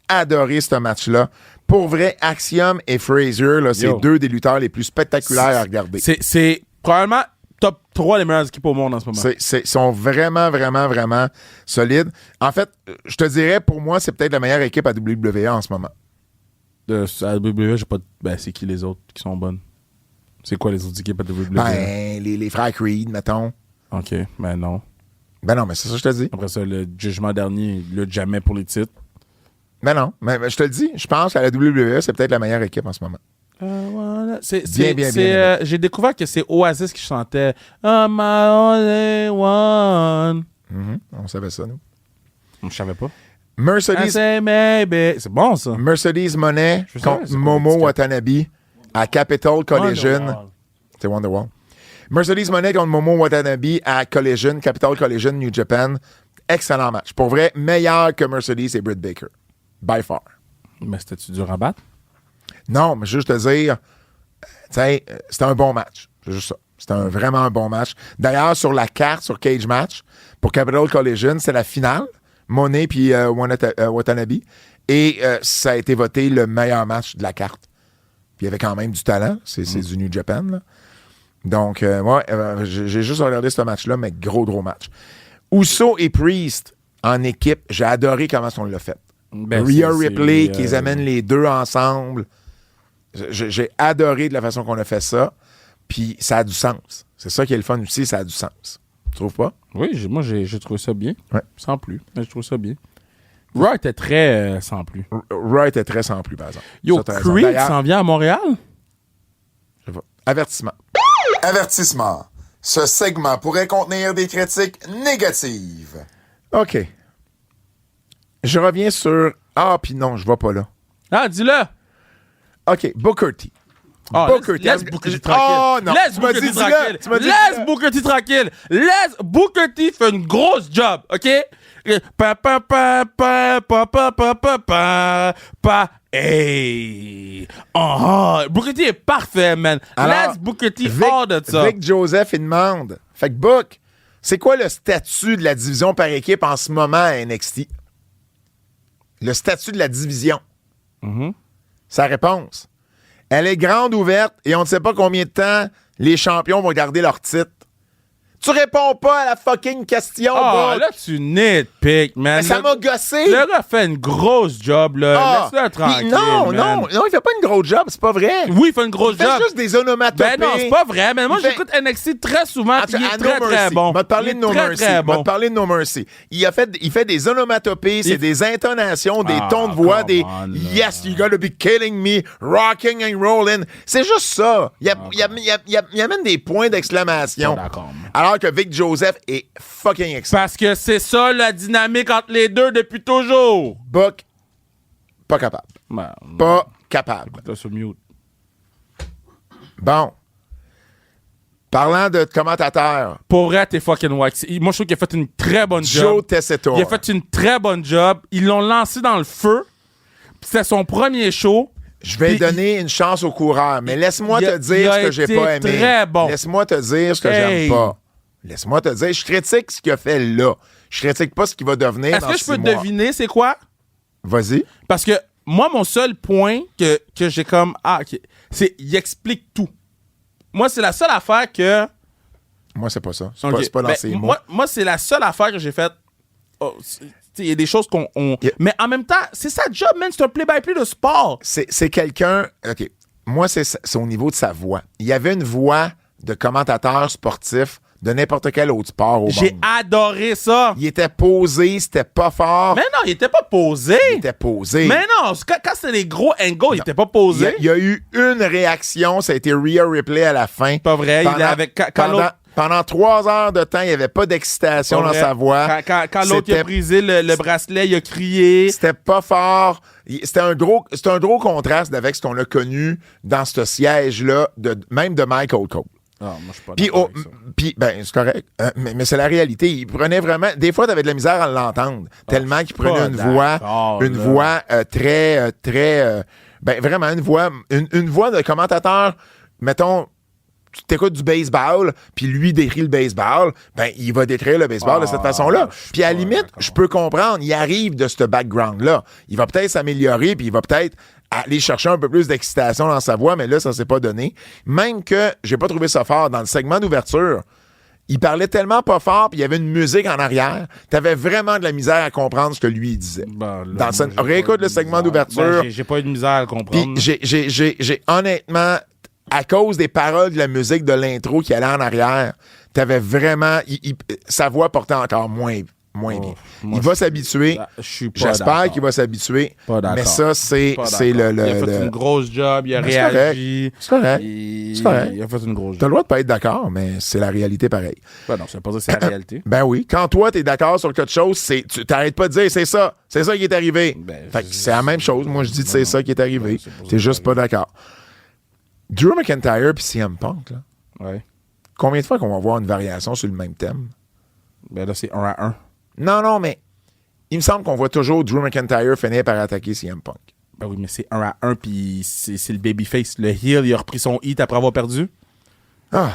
Adoré ce match-là. Pour vrai, Axiom et Frazier, là, c'est deux des lutteurs les plus spectaculaires à regarder. C'est probablement top 3 des meilleures équipes au monde en ce moment. Ils sont vraiment, vraiment, vraiment solides. En fait, je te dirais, pour moi, c'est peut-être la meilleure équipe à WWE en ce moment. À WWE, j'ai pas... Ben, c'est qui les autres qui sont bonnes? C'est quoi les autres équipes à WWE? Ben, les frères Creed, mettons. OK, ben non. Ben non, mais c'est ça que je te dis. Après ça, le jugement dernier, il lutte jamais pour les titres. Ben non, mais je te le dis, je pense qu'à la WWE, c'est peut-être la meilleure équipe en ce moment. Voilà. Bien. J'ai découvert que c'est Oasis qui chantait Oh my only one. On savait ça, nous. Je savais pas. Mercedes. C'est bon, ça. Mercedes Monet contre Momo Watanabe à Capital Collision. C'est Wonderwall. Mercedes Monet contre Momo Watanabe à Collision, Capital Collision, New Japan. Excellent match. Pour vrai, meilleur que Mercedes et Britt Baker. By far. Mais c'était-tu dur à battre? Non, mais juste te dire, c'était un bon match. C'est juste ça. C'était vraiment un bon match. D'ailleurs, sur la carte, sur Cage Match, pour Capital Collision, c'est la finale. Monet puis Watanabe. Et ça a été voté le meilleur match de la carte. Puis il y avait quand même du talent. C'est du New Japan, là. Donc, j'ai juste regardé ce match-là, mais gros match. Uso et Priest en équipe, j'ai adoré comment on l'a fait. Ben, Rhea Ripley qui les amène les deux ensemble. J'ai adoré de la façon qu'on a fait ça. Puis ça a du sens. C'est ça qui est le fun aussi, ça a du sens. Tu trouves pas? Oui, moi, j'ai trouvé ça bien. Ouais. Sans plus. Mais je trouve ça bien. Raw était très sans plus. Raw était très sans plus, par exemple. Yo, Ça, t'as raison. Creed D'ailleurs, s'en vient à Montréal? je sais pas. Avertissement. Avertissement. Ce segment pourrait contenir des critiques négatives. OK. Je reviens sur... Ah, puis non, je vais pas là. Ah, dis-le! OK, Booker T. Oh, Booker T. laisse Booker T tranquille. Oh, non. Laisse Tu m'as Booker dit T dis-le. tranquille. Tu m'as dit Laisse dis-le. Booker T tranquille. Laisse Booker T fait une grosse job, OK? Pa pa pa pa pa pa pa pa pa pa. Hey! Booker T est parfait, man. Alors, Laisse Booker T hors de ça. Vic Joseph, il demande. Fait que Book, c'est quoi le statut de la division par équipe en ce moment à NXT? Le statut de la division. Sa réponse. Elle est grande ouverte et on ne sait pas combien de temps les champions vont garder leur titre. Tu réponds pas à la fucking question, Ah, Buck. là, tu nitpick, man. Mais ça m'a gossé. Le gars fait une grosse job, là. Ah, Laisse-le puis tranquille, non, man. non, il fait pas une grosse job, c'est pas vrai. Oui, il fait une grosse Il fait job. juste des onomatopées. Ben non, c'est pas vrai. Mais moi, Il fait- j'écoute NXT très souvent, puis il À est très, No très Mercy. bon. Va te parler Il de est No très, Mercy. très Va bon. te parler de No Mercy. Il fait des onomatopées, c'est des intonations, des Ah, tons de voix, come des on, là. yes, you gotta be killing me, rocking and rolling. C'est juste ça. Il amène des points d'exclamation. Pas d'accord, man. Alors que Vic Joseph est fucking excellent. Parce que c'est ça, la dynamique entre les deux depuis toujours. Buck, pas capable. Ben, Pas capable. t'as sur mute. Bon. Parlant de commentateur, Pour vrai, t'es fucking wax. Moi, je trouve qu'il a fait une très bonne Joe job. Tessitore. Il a fait une très bonne job. Ils l'ont lancé dans le feu. C'était son premier show. Je vais Puis donner une chance au coureur, mais laisse-moi il a- te dire il a ce que j'ai été pas aimé. très bon. Laisse-moi te dire ce que Hey. j'aime pas. Laisse-moi te dire, je critique ce qu'il a fait là. Je critique pas ce qu'il va devenir Est-ce dans que je 6 peux mois. deviner c'est quoi? Vas-y. Parce que moi, mon seul point que j'ai comme... Ah, OK. C'est il explique tout. Moi, c'est la seule affaire que... Moi, c'est pas ça. C'est OK. pas dans Ben, ces mots. moi, c'est la seule affaire que j'ai faite. Oh, il y a des choses qu'on... Yeah. Mais en même temps, c'est sa job, man. C'est un play-by-play de sport. C'est quelqu'un... OK. Moi, c'est au niveau de sa voix. Il y avait une voix de commentateur sportif de n'importe quel autre sport au J'ai monde. adoré ça. Il était posé, c'était pas fort. Mais non, il était pas posé. Il était posé. Mais non, quand c'était les gros angles, il était pas posé. Il y a eu une réaction, ça a été Rhea Ripley à la fin. Pas vrai, il est avec... Quand l'autre... Pendant 3 heures de temps, il n'y avait pas d'excitation dans sa voix. Quand l'autre il a brisé le bracelet, il a crié. C'était pas fort. C'était un gros contraste avec ce qu'on a connu dans ce siège-là, même de Michael Cole. Ah, moi, je suis pas Puis, d'accord avec ça. ben, c'est correct. Mais c'est la réalité. Il prenait vraiment... Des fois, t'avais de la misère à l'entendre. Tellement qu'il prenait pas une voix... d'accord, Une là. voix très... ben, vraiment, une voix de commentateur, mettons... Tu t'écoutes du baseball, puis lui décrit le baseball, ben, il va décrire le baseball de cette façon-là. je suis Puis à la pas limite, d'accord. je peux comprendre, il arrive de ce background-là. Il va peut-être s'améliorer, puis il va peut-être aller chercher un peu plus d'excitation dans sa voix, mais là, ça s'est pas donné. Même que j'ai pas trouvé ça fort. Dans le segment d'ouverture, il parlait tellement pas fort, puis il y avait une musique en arrière, t'avais vraiment de la misère à comprendre ce que lui il disait. Ben, là, Dans le moi, j'ai réécoute pas le eu de segment misère. d'ouverture. Ben, j'ai pas eu de misère à le Puis comprendre. j'ai honnêtement, à cause des paroles de la musique de l'intro qui allait en arrière, t'avais vraiment... sa voix portait encore moins bien. moi, Il va s'habituer. Je suis pas J'espère d'accord. qu'il va s'habituer. Pas d'accord. Mais ça, c'est Pas le... d'accord. Il a fait une grosse job, il a Mais c'est réagi. C'est correct. Il C'est correct. il a fait une grosse T'as job. le droit de pas être d'accord, mais c'est la réalité pareil. Ben non, ça veut pas dire que c'est la réalité. Ben oui. Quand toi, t'es d'accord sur quelque chose, tu t'arrêtes pas de dire c'est ça qui est arrivé. Ben, Fait que c'est la même chose. Moi, je dis c'est ça qui est arrivé. Non, c'est pas ça T'es qui juste est pas d'accord. Drew McIntyre puis CM Punk, là. Ouais. Combien de fois qu'on va voir une variation sur le même thème? Ben là, c'est 1 à 1. Non, mais il me semble qu'on voit toujours Drew McIntyre finir par attaquer CM Punk. Ben oui, mais c'est 1 à 1, puis c'est le babyface. Le heel, il a repris son hit après avoir perdu. Ah,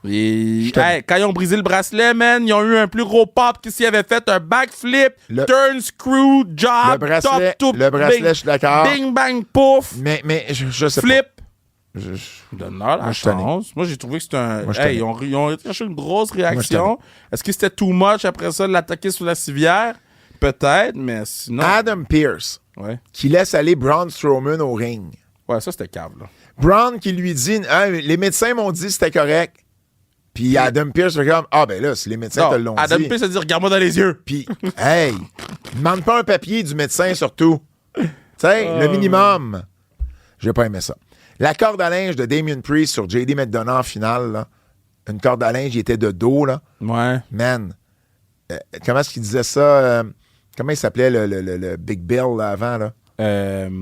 Et, t'aime. hey, quand ils ont brisé le bracelet, man, ils ont eu un plus gros pop que s'ils avaient fait un backflip, Le- turn screw, job, le bracelet, top, je suis d'accord. bing, bang, pouf, Mais je sais flip. pas. Je- Donne-leur la Moi, je suis tanné. chance. Moi, j'ai trouvé que c'était un... Moi, je suis Hey, tanné. ils ont cherché une grosse je suis réaction. Est-ce que c'était too much après ça de l'attaquer sur la civière? Peut-être, mais sinon... Adam Pearce, Ouais. qui laisse aller Braun Strowman au ring. Ouais, ça, c'était cave, là. Braun qui lui dit les médecins m'ont dit que c'était correct. Puis Adam Pearce fait comme, ah ben là, si les médecins te l'ont Adam dit. Pearce a dit, regarde-moi dans les yeux. Puis, hey, demande pas un papier du médecin surtout. Tu sais, le minimum. J'ai pas aimé ça. La corde à linge de Damien Priest sur J.D. McDonough en finale, là. Une corde à linge, il était de dos, là. Ouais. Man, comment est-ce qu'il disait ça? Comment il s'appelait le Big Bill là, avant, là?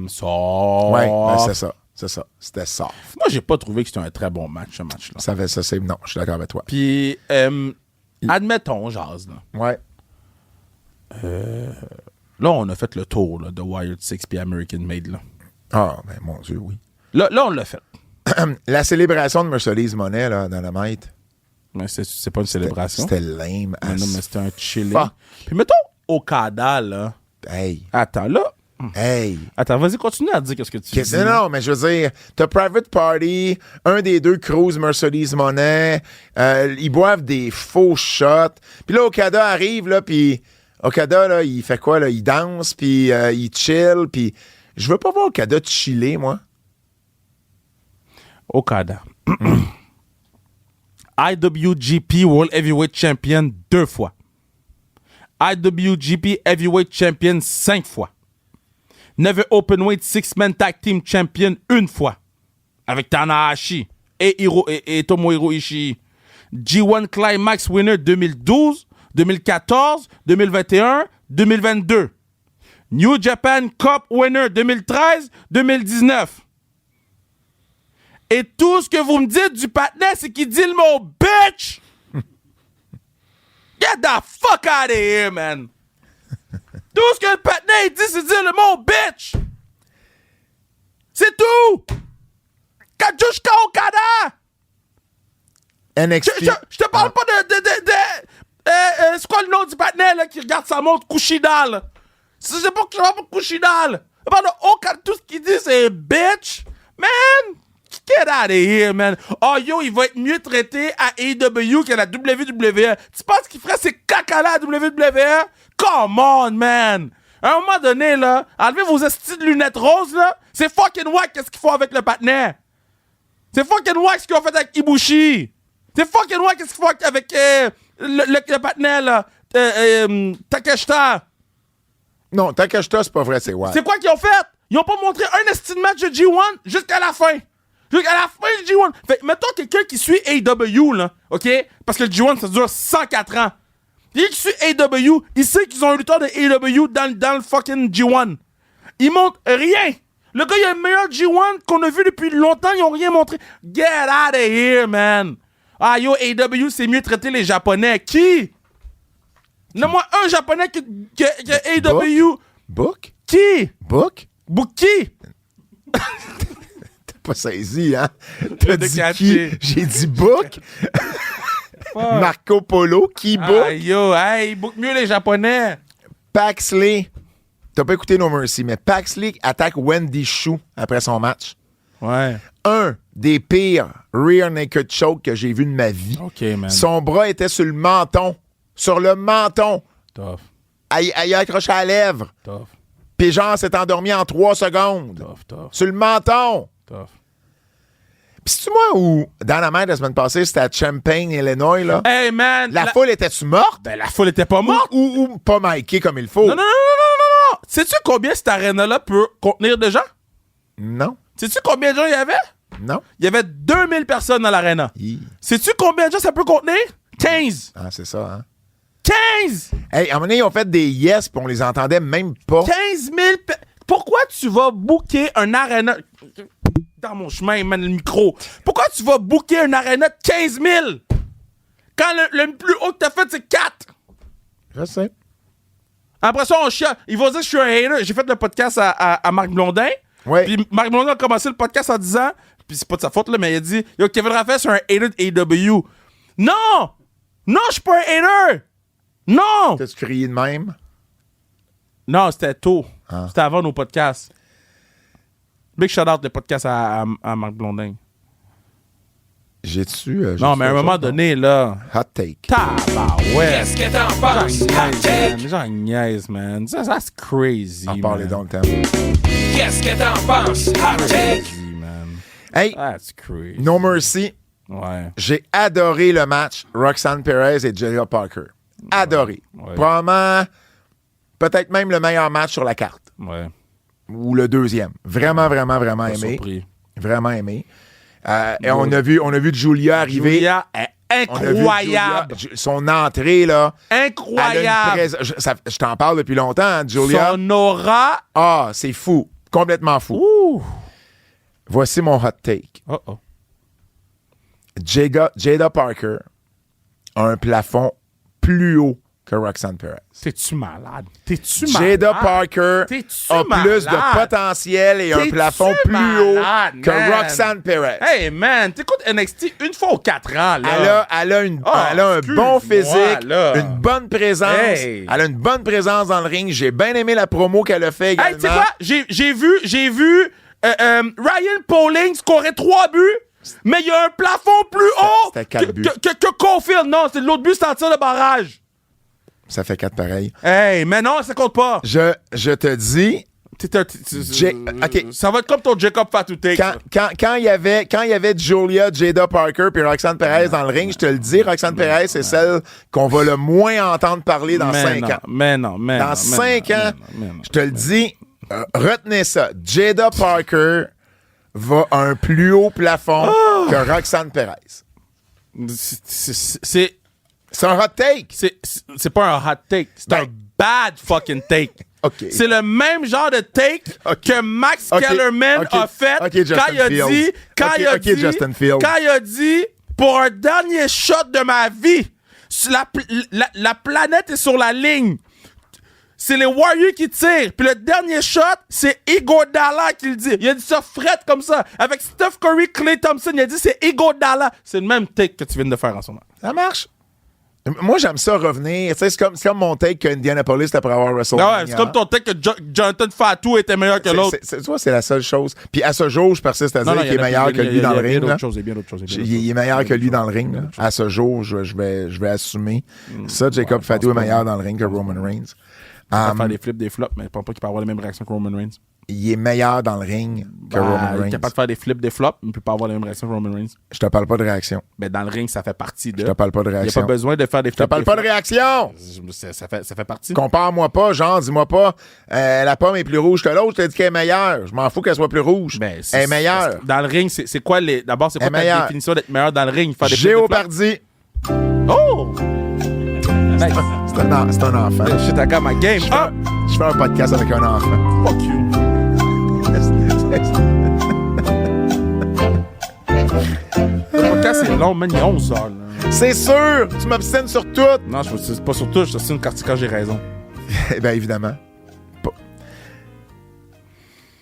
Soft. Ouais, ben, c'est ça. C'est ça. C'était soft. Moi, j'ai pas trouvé que c'était un très bon match, ce match-là. Non, je suis d'accord avec toi. Puis, admettons, jase, là. Ouais. Là, on a fait le tour là, de Wired 6 puis American Made, là. Ah, ben mon Dieu, oui. Là, on l'a fait. La célébration de Mercedes Monet, là, dans la maître. Mais c'est pas une célébration. C'était lame. Mais non, mais c'était un chilling. Fuck. Puis mettons Okada, là. Hey. Attends, là. Hey. Attends, vas-y, continue à dire qu'est-ce que tu dis. Non, mais je veux dire, t'as Private Party, un des deux cruise Mercedes Monet, ils boivent des faux shots. Puis là, Okada arrive, là, puis Okada, là, il fait quoi, là? Il danse, puis il chill, puis je veux pas voir Okada chiller, moi. Okada. IWGP World Heavyweight Champion 2 fois. IWGP Heavyweight Champion 5 fois. Never Openweight Six-Man Tag Team Champion 1 fois. Avec Tanahashi et Tomohiro Ishii. G1 Climax Winner 2012, 2014, 2021, 2022. New Japan Cup Winner 2013, 2019. Et tout ce que vous me dites du patinet, c'est qu'il dit le mot bitch. Get the fuck out of here, man. Tout ce que le patinet dit, c'est dire le mot bitch. C'est tout. Kazuchika Okada. NXT. Je te parle pas de c'est quoi le nom du patinet là, qui regarde sa montre Kushida, là? C'est pas que je parle pas de Kushida, là. Je parle de Okada. Tout ce qu'il dit, c'est bitch. Man. Get out of here, man. Oh, yo, il va être mieux traité à AEW qu'à la WWE. Tu penses qu'il ferait ces caca-là à la WWE? Come on, man. À un moment donné, là, enlevez vos estis de lunettes roses, là. C'est fucking wack qu'est-ce qu'ils font avec le patinet. C'est fucking wack ce qu'ils ont fait avec Ibushi. C'est fucking wack qu'est-ce qu'ils font avec le patinet, là. Takeshita. Non, Takeshita, c'est pas vrai, c'est ouais. C'est quoi qu'ils ont fait? Ils ont pas montré un esti de match de G1 jusqu'à la fin. Jusqu'à la fin du G1. Fait mettons quelqu'un qui suit AEW, là, OK? Parce que le G1, ça dure 104 ans. Quelqu'un qui suit AEW, il sait qu'ils ont un lutteur de AEW dans le fucking G1. Ils montrent rien. Le gars, il a le meilleur G1 qu'on a vu depuis longtemps. Ils ont rien montré. Get out of here, man. Ah, yo, AEW, c'est mieux traiter les Japonais. Qui? Nomme-moi un Japonais que AEW... Book? Qui? Book? Book qui? Pas saisi, hein? T'as dit caché. qui? J'ai dit Book. Marco Polo, qui Book? Ah, yo, hey, book mieux les Japonais. Paxley. T'as pas écouté No Mercy, mais Paxley attaque Wendy Chou après son match. Ouais. Un des pires rear naked choke que j'ai vu de ma vie. OK, man. Son bras était sur le menton. Sur le menton. Tough. Elle a accroché à la lèvre. Tough. Puis genre s'est endormi en 3 secondes. Tough. Sur le menton. Tough. Pis c'est-tu moi où, dans la mer la semaine passée, c'était à Champaign, Illinois, là? Hey, man. La foule était-tu morte? Ben, la foule était pas morte. Ou pas micée comme il faut? Non. Sais-tu combien cette arène-là peut contenir de gens? Non. Sais-tu combien de gens il y avait? Non. Il y avait 2000 personnes dans l'aréna. Sais-tu combien de gens ça peut contenir? 15. Ah, c'est ça, hein? 15! Hey, à un moment donné, ils ont fait des yes, puis on les entendait même pas. 15 000 Pourquoi tu vas booker un aréna... Dans mon chemin, man, le micro. Pourquoi tu vas booker un aréna de 15 000? Quand le plus haut que t'as fait, c'est 4. Je sais. Après ça, on chie. Ils vont dire que je suis un hater. J'ai fait le podcast à Marc Blondin. Ouais. Puis Marc Blondin a commencé le podcast en disant... Puis c'est pas de sa faute, là, mais il a dit... Yo, Kevin Raphaël, c'est un hater de AEW. Non! Non, je suis pas un hater! Non! T'as-tu crié de même? Non, c'était tôt. Ah. C'était avant nos podcasts. Big shout-out le podcast à Marc Blondin. J'ai-tu... Non, mais à un moment donné, là... Hot take. Tabarouette! Qu'est-ce que t'en penses? Hot take. Les gens niaisent, man. That's crazy, En man. parler dans le temps. Qu'est-ce que t'en penses? Hot take. Crazy, man. Hey, That's crazy. No Mercy. Ouais. J'ai adoré le match Roxanne Perez et Julia Parker. Adoré. Ouais. Probablement, peut-être même le meilleur match sur la carte. Ouais. Ou le deuxième. Vraiment, vraiment, vraiment Pas aimé. surpris. Vraiment aimé. Et on a vu Julia arriver. Julia est On a vu incroyable. Julia, son entrée, là. Incroyable. Je t'en parle depuis longtemps, hein, Julia. Son aura. Ah, c'est fou. Complètement fou. Ouh. Voici mon hot take. Oh. Jada Parker a un plafond plus haut que Roxanne Perez. T'es-tu malade? T'es-tu malade? Jada Parker T'es-tu a plus malade? de potentiel et un T'es-tu plafond plus malade, haut que man? Roxanne Perez. Hey, man, t'écoutes NXT une fois aux 4 ans, là. Elle a un excuse-moi, bon physique, là. une bonne présence. Hey. Elle a une bonne présence dans le ring. J'ai bien aimé la promo qu'elle a fait également. Hey, tu sais quoi? J'ai vu Ryan Pauling scorer 3 buts, mais il y a un plafond plus haut c'était 4 buts. que Caulfield. Non, c'est l'autre but, c'est en tir de barrage. Ça fait 4 pareils. Hey, mais non, ça compte pas. Je te dis, OK. Ça va être comme ton Jacob Fatu take. quand il y avait Julia, Jada Parker puis Roxanne Perez dans le ring, je te le dis, Roxanne Perez, c'est celle qu'on va le moins entendre parler dans 5 ans. Mais non. Dans 5 ans, je te le dis, retenez ça. Jada Parker va à un plus haut plafond que Roxanne Perez. C'est un hot take. C'est pas un hot take, c'est un bad fucking take. OK. C'est le même genre de take que Max OK. Kellerman OK. a fait OK, Justin quand il a Fields. dit, OK, Justin Fields. quand il a dit, pour un dernier shot de ma vie, la planète est sur la ligne. C'est les Warriors qui tirent. Puis le dernier shot, c'est Iguodala qui le dit. Il a dit ça frette comme ça. Avec Steph Curry, Klay Thompson, il a dit c'est Iguodala. C'est le même take que tu viens de faire en ce moment. Ça marche. Moi, j'aime ça revenir. Tu sais, c'est comme mon take qu'Indianapolis après avoir WrestleMania. Ouais, c'est comme ton take que Jonathan Fatou était meilleur que l'autre. Tu vois, c'est la seule chose. Puis à ce jour, je persiste à dire qu'il est meilleur que lui dans le ring. Il y a bien d'autres choses. Il est meilleur que lui dans le ring. Là. À ce jour, je vais assumer. Ça, Jacob Fatou est meilleur dans le ring que Roman Reigns. Il peut faire des flips, des flops, mais je pense pas qu'il peut avoir les mêmes réactions que Roman Reigns. Il est meilleur dans le ring que Roman Il est Reigns. capable de faire des flips, des flops, mais il peut pas avoir les mêmes réactions que Roman Reigns. Je te parle pas de réaction. Mais dans le ring, ça fait partie de. Je te parle pas de Il n'y a réaction. pas besoin de faire des Je flips. te parle pas de réaction. Ça fait partie. Compare-moi pas, genre, dis-moi pas, la pomme est plus rouge que l'autre, je te dis qu'elle est meilleure. Je m'en fous qu'elle soit plus rouge. Ben, Elle est meilleure. Dans le ring, c'est quoi les. D'abord, c'est quoi ta meilleure. définition d'être meilleur dans le ring? Faire des flips, des flops? Géopardy. Oh! Nice. C'est un enfant. Shit, I got my game. Up! Je fais un podcast avec un enfant. Fuck you. Le podcast est long, man, il y a 11 heures. Là. C'est sûr, tu m'obstines sur tout. Non, c'est pas sur tout, je suis une partie quand j'ai raison. Bien évidemment.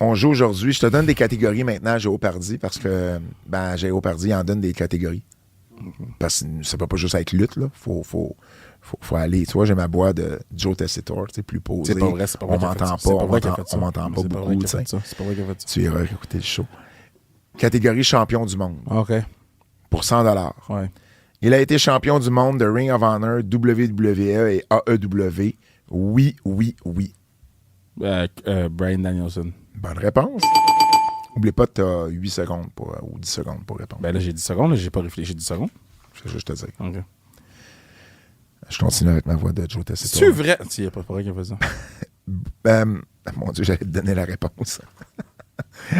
On joue aujourd'hui. Je te donne des catégories maintenant à Géopardy parce que Géopardy en donne des catégories. Parce que ça peut pas juste être lutte, là. Faut aller. Tu vois, j'ai ma boîte de Joe Tessitore, tu sais, plus posée. C'est pas vrai, c'est pas vrai. On m'entend pas. On m'entend pas beaucoup, tu sais. C'est pas vrai qu'il a fait ça. Tu iras écouter le show. Catégorie champion du monde. OK. Pour 100 $. Ouais. Il a été champion du monde de Ring of Honor, WWE et AEW. Oui. Bryan Danielson. Bonne réponse. N'oublie pas que tu as 8 secondes ou 10 secondes pour répondre. Ben là, j'ai 10 secondes, là, j'ai pas réfléchi 10 secondes. C'est juste te dire. OK. Je continue avec ma voix de Joe Tessitore. C'est vrai? Il n'y a pas vrai qu'il a fait ça. Mon Dieu, j'allais te donner la réponse.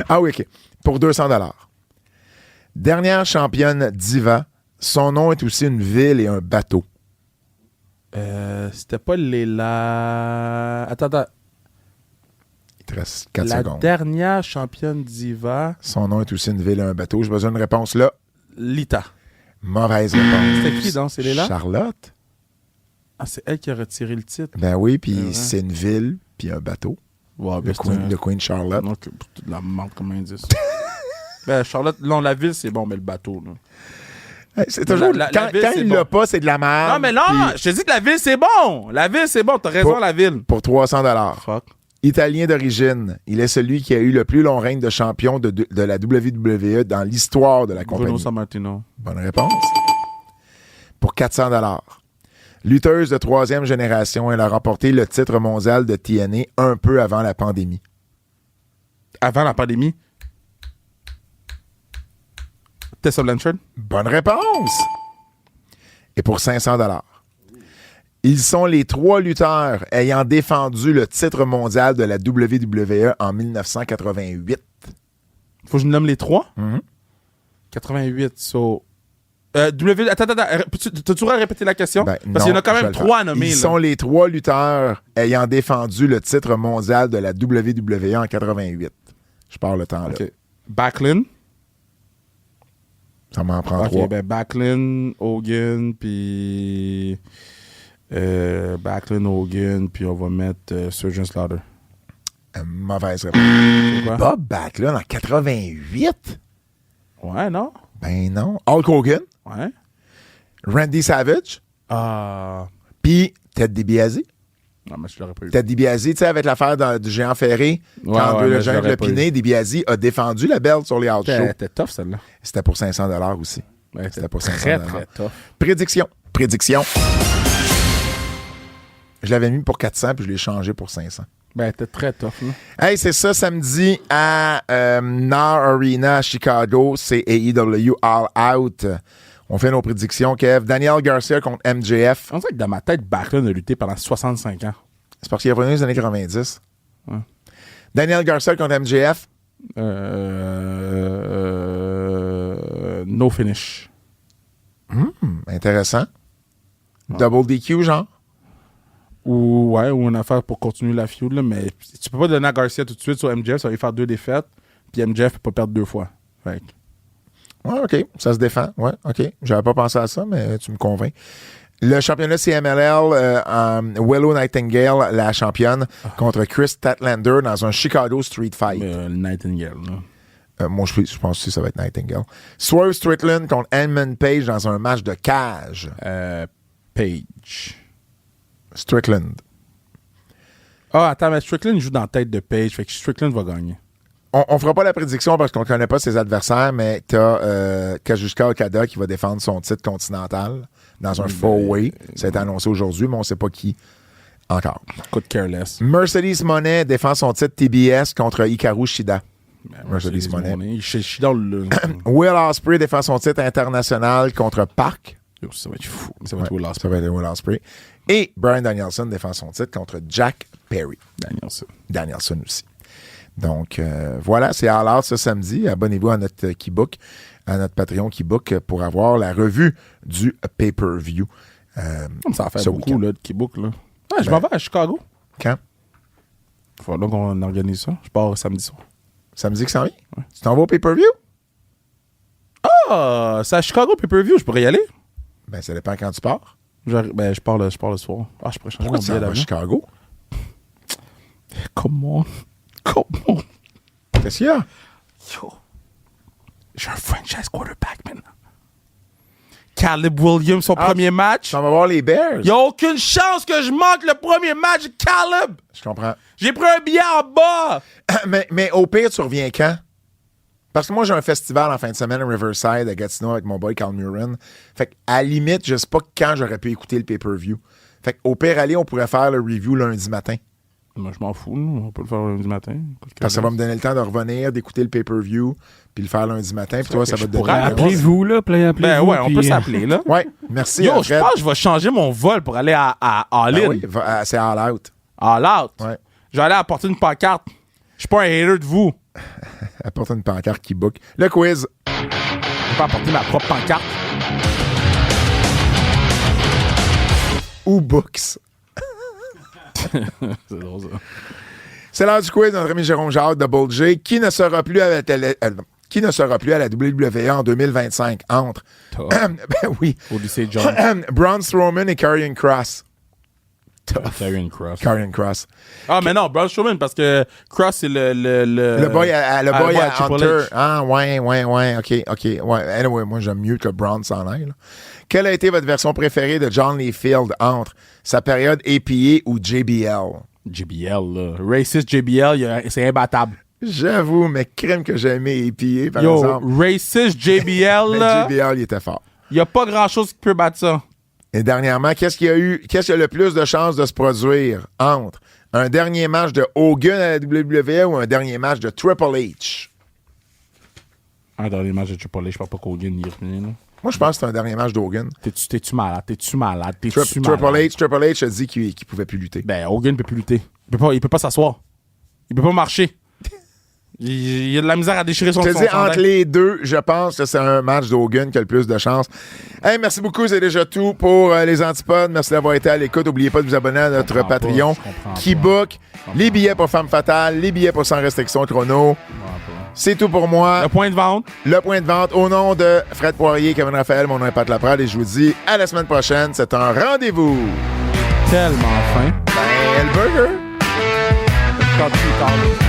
Ah oui, OK. Pour 200 $. Dernière championne diva, son nom est aussi une ville et un bateau. C'était pas Léla... Attends. Il te reste 4 La secondes. dernière championne diva, Son nom est aussi une ville et un bateau. J'ai besoin d'une réponse là. Lita. Mauvaise réponse. C'était qui donc? C'est Léla? Charlotte. Ah, c'est elle qui a retiré le titre. Ben oui, puis Ouais. c'est une ville, puis un bateau. Ouais, Le Queen Charlotte. Donc, de la menthe comme indice. Ben, Charlotte, non, la ville, c'est bon, mais le bateau, là. Hey, c'est toujours... La quand ville, c'est il bon. l'a pas, c'est de la merde. Non, mais non, puis je te dis que la ville, c'est bon. La ville, c'est bon. T'as raison, Pour- la ville. Pour 300 $. Fuck. Italien d'origine, il est celui qui a eu le plus long règne de champion de la WWE dans l'histoire de la Bruno compagnie. Sammartino. Bonne réponse. Pour 400 $. Lutteuse de 3e génération, elle a remporté le titre mondial de TNA un peu avant la pandémie. Avant la pandémie. Tessa Blanchard. Bonne réponse! Et pour 500 $, ils sont les 3 lutteurs ayant défendu le titre mondial de la WWE en 1988. Faut que je nomme les 3? Mhm. 88, so... Attends, t'as-tu répété la question? Ben, Parce qu'il y en a quand je vais même le faire. 3 à nommer. Ils là. sont les 3 lutteurs ayant défendu le titre mondial de la WWE en 88. Je pars le temps là. OK. Backlund. Ça m'en prend 3. OK, ben Backlund, Hogan, puis... Backlund, Hogan, puis on va mettre Surgeon Slaughter. Mauvaise réponse. C'est quoi? Bob Backlund en 88? Ouais, non? Ben non. Hulk Hogan, Ouais. Randy Savage, puis Ted DiBiase. Non, mais je l'aurais pas eu. Ted DiBiase, tu sais, avec l'affaire du géant ferré, Ouais, quand ouais, le mais je géant l'aurais l'a pas piné, DiBiase a défendu la belt sur les house shows. C'était tough, celle-là. C'était pour 500 $ aussi. Ouais, C'était pour 500 très, $. très tough. Prédiction. Je l'avais mis pour 400, puis je l'ai changé pour 500. Ben, c'était très tough, là. Hey, c'est ça, samedi à Nar Arena à Chicago. C'est AEW All Out. On fait nos prédictions, Kev. Daniel Garcia contre MJF. On dirait que dans ma tête, Backlund a lutté pendant 65 ans. C'est parce qu'il est revenu dans les années 90. Ouais. Daniel Garcia contre MJF. No finish. Intéressant. Double DQ, genre. Ou une affaire pour continuer la feud, là, mais tu peux pas donner à Garcia tout de suite sur MJF, ça va lui faire 2 défaites, puis MJF peut pas perdre 2 fois. Fait que- Ouais, OK. Ça se défend. Ouais, OK. J'avais pas pensé à ça, mais tu me convaincs. Le championnat CMLL, Willow Nightingale, la championne, contre Chris Statlander dans un Chicago Street Fight. le Nightingale, là. Moi, je pense que ça va être Nightingale. Swerve Strickland contre Edmund Page dans un match de cage. Page. Strickland. Ah, attends, mais Strickland joue dans la tête de Page, fait que Strickland va gagner. On fera pas la prédiction parce qu'on connaît pas ses adversaires, mais t'as Kazuchika Okada qui va défendre son titre continental dans un four-way. Ça a été annoncé aujourd'hui, mais on sait pas qui encore. Coup de careless. Mercedes Moné défend son titre TBS contre Hikaru Shida. Mercedes Moné. Je suis dans le... Will Ospreay défend son titre international contre Park. Yo, ça va être fou. Ça va être Will Ça Ospreay. va être Will Ospreay. Et Bryan Danielson défend son titre contre Jack Perry. Danielson aussi. Donc, voilà, c'est All Out ce samedi. Abonnez-vous à notre Keybook, à notre Patreon Keybook pour avoir la revue du pay-per-view. Ça en fait ce beaucoup, week-end. là, de Keybook, là. Ouais, je m'en vais à Chicago. Quand? Il faut donc qu'on organise ça. Je pars samedi soir. Samedi qui s'en vient? Tu t'en vas au pay-per-view? Ah, c'est à Chicago pay-per-view, je pourrais y aller. Ben, ça dépend quand tu pars. Je pars le soir. Ah, je pourrais changer Pourquoi mon tu billet t'en vas à d'avion. Chicago? Comment? Qu'est-ce qu'il y a? Yo. J'ai un franchise quarterback maintenant. Caleb Williams, son premier match. Tu t'en vas voir les Bears? Il n'y a aucune chance que je manque le premier match de Caleb. Je comprends. J'ai pris un billet en bas. mais au pire, tu reviens quand? Parce que moi, j'ai un festival en fin de semaine à Riverside, à Gatineau, avec mon boy Carl Murin. Fait qu'à la limite, je sais pas quand j'aurais pu écouter le pay-per-view. Fait qu'au pire, aller, on pourrait faire le review lundi matin. Moi, je m'en fous. On peut le faire lundi matin. Parce que ça va me donner le temps de revenir, d'écouter le pay-per-view, puis le faire lundi matin. Puis toi, ça va te donner... pourrais appeler Appelez-vous, là. Appelez-vous. Ben ouais, on puis, peut s'appeler, là. Ouais, merci. Yo, je Alfred. pense que je vais changer mon vol pour aller à All Ben In. oui, c'est All Out. All Out. Ouais. Je vais aller apporter une pancarte. Je suis pas un hater de vous. Apporte une pancarte qui book. Le quiz. Je vais pas apporter ma propre pancarte. Ou books. C'est drôle, ça. C'est l'heure du quiz, notre ami Jérôme Jacques, Double J. Qui ne sera plus à la WWE en 2025 entre... ben oui. Odyssey Jones. Braun Strowman et Karrion Kross. Karrion Kross. Karrion Kross. Ah, mais non, Braun Strowman, parce que Kross, c'est Le boy à Triple Hunter. H. Ah, ouais. OK. Ouais. Anyway, moi, j'aime mieux que Braun s'en aille. Là. Quelle a été votre version préférée de John Layfield entre sa période APA ou JBL? JBL, là. Racist JBL, c'est imbattable. J'avoue, mais crème que j'ai aimé APA, par Yo, exemple. racist JBL, Mais là. JBL, il était fort. Il n'y a pas grand-chose qui peut battre ça. Et dernièrement, qu'est-ce qui a le plus de chances de se produire entre un dernier match de Hogan à la WWE ou un dernier match de Triple H? Un dernier match de Triple H, je pense pas qu'Hogan y revient. Là. Moi, je pense que c'est un dernier match d'Hogan. T'es-tu malade? T'es-tu malade? Triple H a dit qu'il pouvait plus lutter. Ben, Hogan peut plus lutter. Il peut pas s'asseoir. Il peut pas marcher. Il a de la misère à déchirer son Je te dis, chandail. entre les deux, je pense que c'est un match d'Hogan qui a le plus de chance. Hey, merci beaucoup, c'est déjà tout pour les Antipodes. Merci d'avoir été à l'écoute. N'oubliez pas de vous abonner à notre Patreon. Qui book les billets pour Femme Fatale, les billets pour Sans Restriction Chrono. C'est tout pour moi. Le point de vente. Le point de vente. Au nom de Fred Poirier, Kevin Raphaël, mon nom est Pat Laprade et je vous dis à la semaine prochaine. C'est un rendez-vous. Tellement fin. Ben, le burger. Quand tu parles.